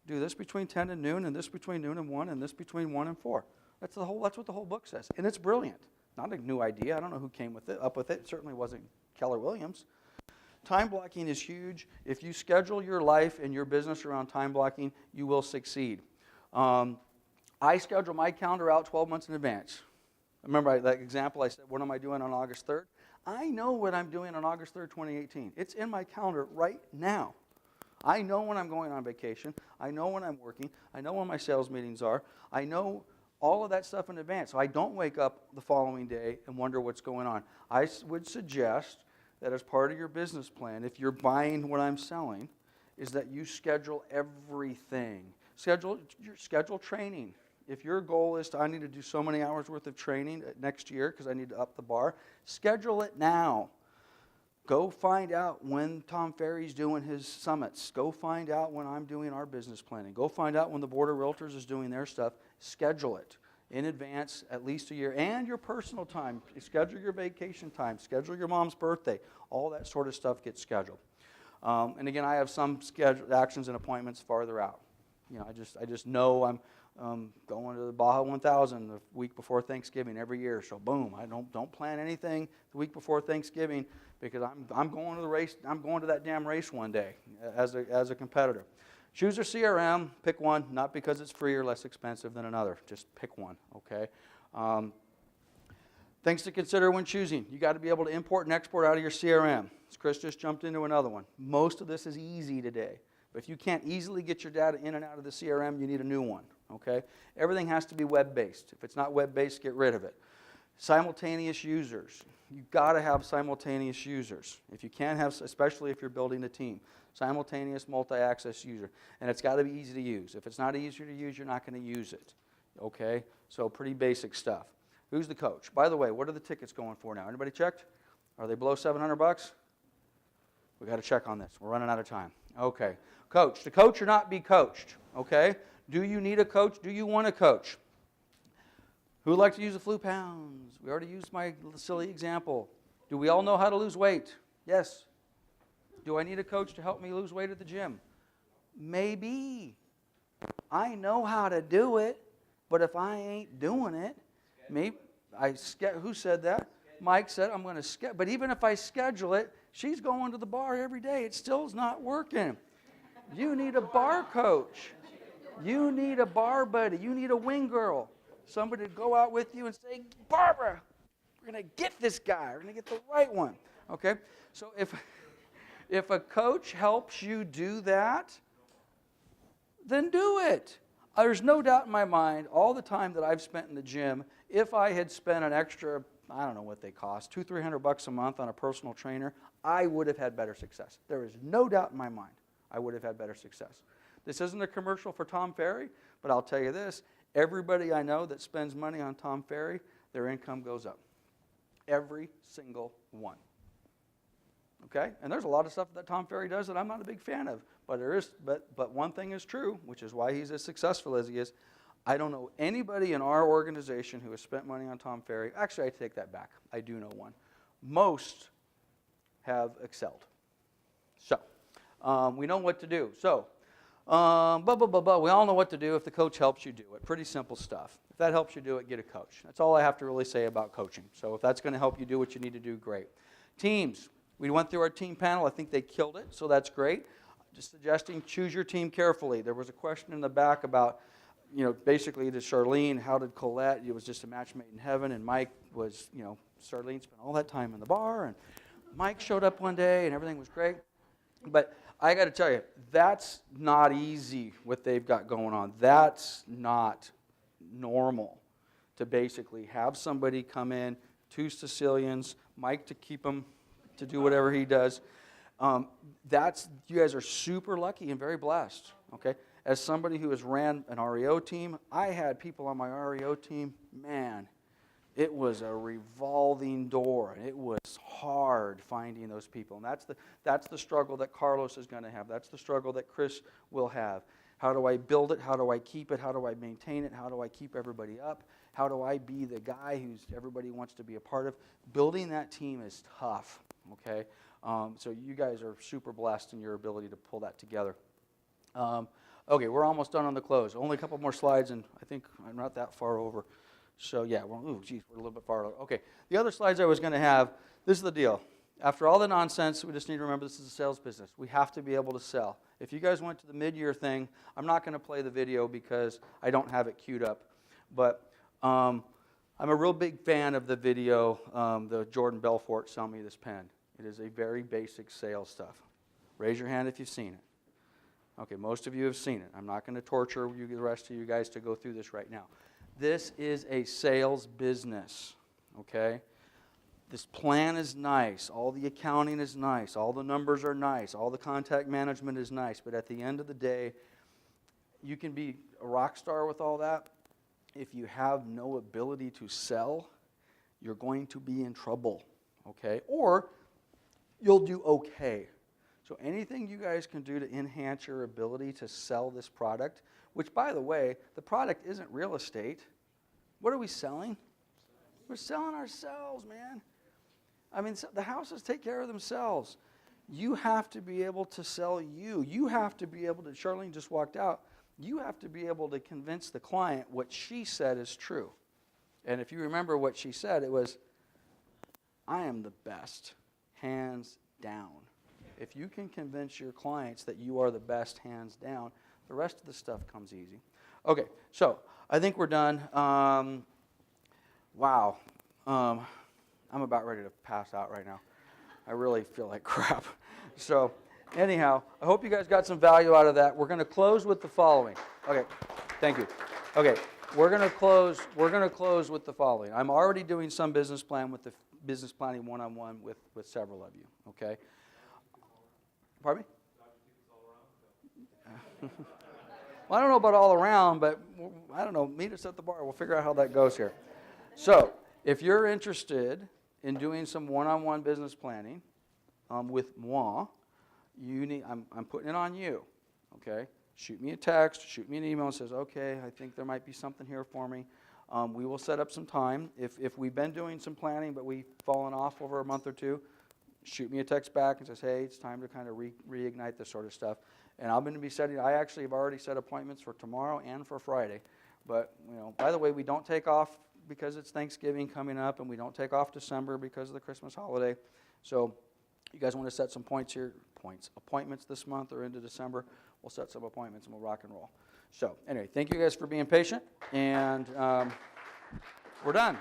Do this between 10 and noon, and this between noon and 1, and this between 1 and 4. That's what the whole book says. And it's brilliant. Not a new idea. I don't know who came up with it. It certainly wasn't Keller Williams. Time blocking is huge. If you schedule your life and your business around time blocking, you will succeed. I schedule my calendar out 12 months in advance. Remember that example I said, what am I doing on August 3rd? I know what I'm doing on August 3rd, 2018. It's in my calendar right now. I know when I'm going on vacation. I know when I'm working. I know when my sales meetings are. I know all of that stuff in advance. So I don't wake up the following day and wonder what's going on. I would suggest that as part of your business plan, if you're buying what I'm selling, is that you schedule everything. Schedule training. If your goal is I need to do so many hours worth of training next year because I need to up the bar, schedule it now. Go find out when Tom Ferry's doing his summits. Go find out when I'm doing our business planning. Go find out when the Board of Realtors is doing their stuff. Schedule it in advance, at least a year. And your personal time. Schedule your vacation time. Schedule your mom's birthday. All that sort of stuff gets scheduled. And again, I have some scheduled actions and appointments farther out. You know, I just know I'm going to the Baja 1000 the week before Thanksgiving every year. So boom, I don't plan anything the week before Thanksgiving because I'm going to the race. I'm going to that damn race one day as a competitor. Choose your CRM. Pick one, not because it's free or less expensive than another. Just pick one. Okay. Things to consider when choosing. You got to be able to import and export out of your CRM. Chris just jumped into another one. Most of this is easy today. But if you can't easily get your data in and out of the CRM, you need a new one, okay? Everything has to be web-based. If it's not web-based, get rid of it. Simultaneous users. You've got to have simultaneous users. If you can't have, especially if you're building a team, simultaneous multi-access user. And it's got to be easy to use. If it's not easier to use, you're not going to use it, okay? So pretty basic stuff. Who's the coach? By the way, what are the tickets going for now? Anybody checked? Are they below $700? We got to check on this. We're running out of time. Okay. Coach. To coach or not be coached. Okay. Do you need a coach? Do you want a coach? Who would like to use the flu pounds? We already used my silly example. Do we all know how to lose weight? Yes. Do I need a coach to help me lose weight at the gym? Maybe. I know how to do it, but if I ain't doing it, maybe who said that? Mike said, I'm going to schedule. But even if I schedule it, she's going to the bar every day. It still is not working. You need a bar coach. You need a bar buddy. You need a wing girl. Somebody to go out with you and say, Barbara, we're going to get this guy. We're going to get the right one. Okay? So if a coach helps you do that, then do it. There's no doubt in my mind, all the time that I've spent in the gym, if I had spent an extra, I don't know what they cost, $200-300 a month on a personal trainer, I would have had better success. There is no doubt in my mind I would have had better success. This isn't a commercial for Tom Ferry, but I'll tell you this, everybody I know that spends money on Tom Ferry, their income goes up. Every single one. Okay? And there's a lot of stuff that Tom Ferry does that I'm not a big fan of, but one thing is true, which is why he's as successful as he is. I don't know anybody in our organization who has spent money on Tom Ferry. Actually, I take that back. I do know one. Most have excelled. So, we know what to do. So, we all know what to do if the coach helps you do it. Pretty simple stuff. If that helps you do it, get a coach. That's all I have to really say about coaching. So if that's going to help you do what you need to do, great. Teams. We went through our team panel. I think they killed it, so that's great. Just suggesting choose your team carefully. There was a question in the back about, basically to Charlene, how did Colette, it was just a match made in heaven, and Mike was, Charlene spent all that time in the bar, and Mike showed up one day, and everything was great. But I got to tell you, that's not easy, what they've got going on. That's not normal to basically have somebody come in, 2 Sicilians, Mike to keep him, to do whatever he does. You guys are super lucky and very blessed, okay? As somebody who has ran an REO team, I had people on my REO team, man, it was a revolving door, and it was hard finding those people. And that's the struggle that Carlos is going to have. That's the struggle that Chris will have. How do I build it? How do I keep it? How do I maintain it? How do I keep everybody up? How do I be the guy who's everybody wants to be a part of? Building that team is tough, okay? So you guys are super blessed in your ability to pull that together. Okay, we're almost done on the close. Only a couple more slides, and I think I'm not that far over. So yeah, we're a little bit far over. Okay, the other slides I was going to have, this is the deal. After all the nonsense, we just need to remember this is a sales business. We have to be able to sell. If you guys went to the mid-year thing, I'm not going to play the video because I don't have it queued up. But I'm a real big fan of the video, the Jordan Belfort Sell Me This Pen. It is a very basic sales stuff. Raise your hand if you've seen it. Okay, most of you have seen it. I'm not going to torture you, the rest of you guys to go through this right now. This is a sales business, okay? This plan is nice. All the accounting is nice. All the numbers are nice. All the contact management is nice. But at the end of the day, you can be a rock star with all that. If you have no ability to sell, you're going to be in trouble, okay? Or you'll do okay. So anything you guys can do to enhance your ability to sell this product, which, by the way, the product isn't real estate. What are we selling? We're selling ourselves, man. I mean, the houses take care of themselves. You have to be able to sell you. You have to be able to, Charlene just walked out, you have to be able to convince the client what she said is true. And if you remember what she said, it was, I am the best, hands down. If you can convince your clients that you are the best, hands down, the rest of the stuff comes easy. Okay, so I think we're done. Wow. I'm about ready to pass out right now. I really feel like crap. So anyhow, I hope you guys got some value out of that. We're going to close with the following. Okay, thank you. Okay, we're going to close with the following. I'm already doing some business plan with the business planning one-on-one with several of you. Okay. Pardon me? Well, I don't know about all around, but I don't know. Meet us at the bar. We'll figure out how that goes here. So, if you're interested in doing some one-on-one business planning with moi, I'm putting it on you. Okay? Shoot me a text, shoot me an email and says, okay, I think there might be something here for me. We will set up some time. If we've been doing some planning but we've fallen off over a month or two, shoot me a text back and says, hey, it's time to kind of reignite this sort of stuff. And I'm going to be setting, I actually have already set appointments for tomorrow and for Friday. But, by the way, we don't take off because it's Thanksgiving coming up, and we don't take off December because of the Christmas holiday. So you guys want to set some appointments this month or into December, we'll set some appointments and we'll rock and roll. So anyway, thank you guys for being patient, and we're done.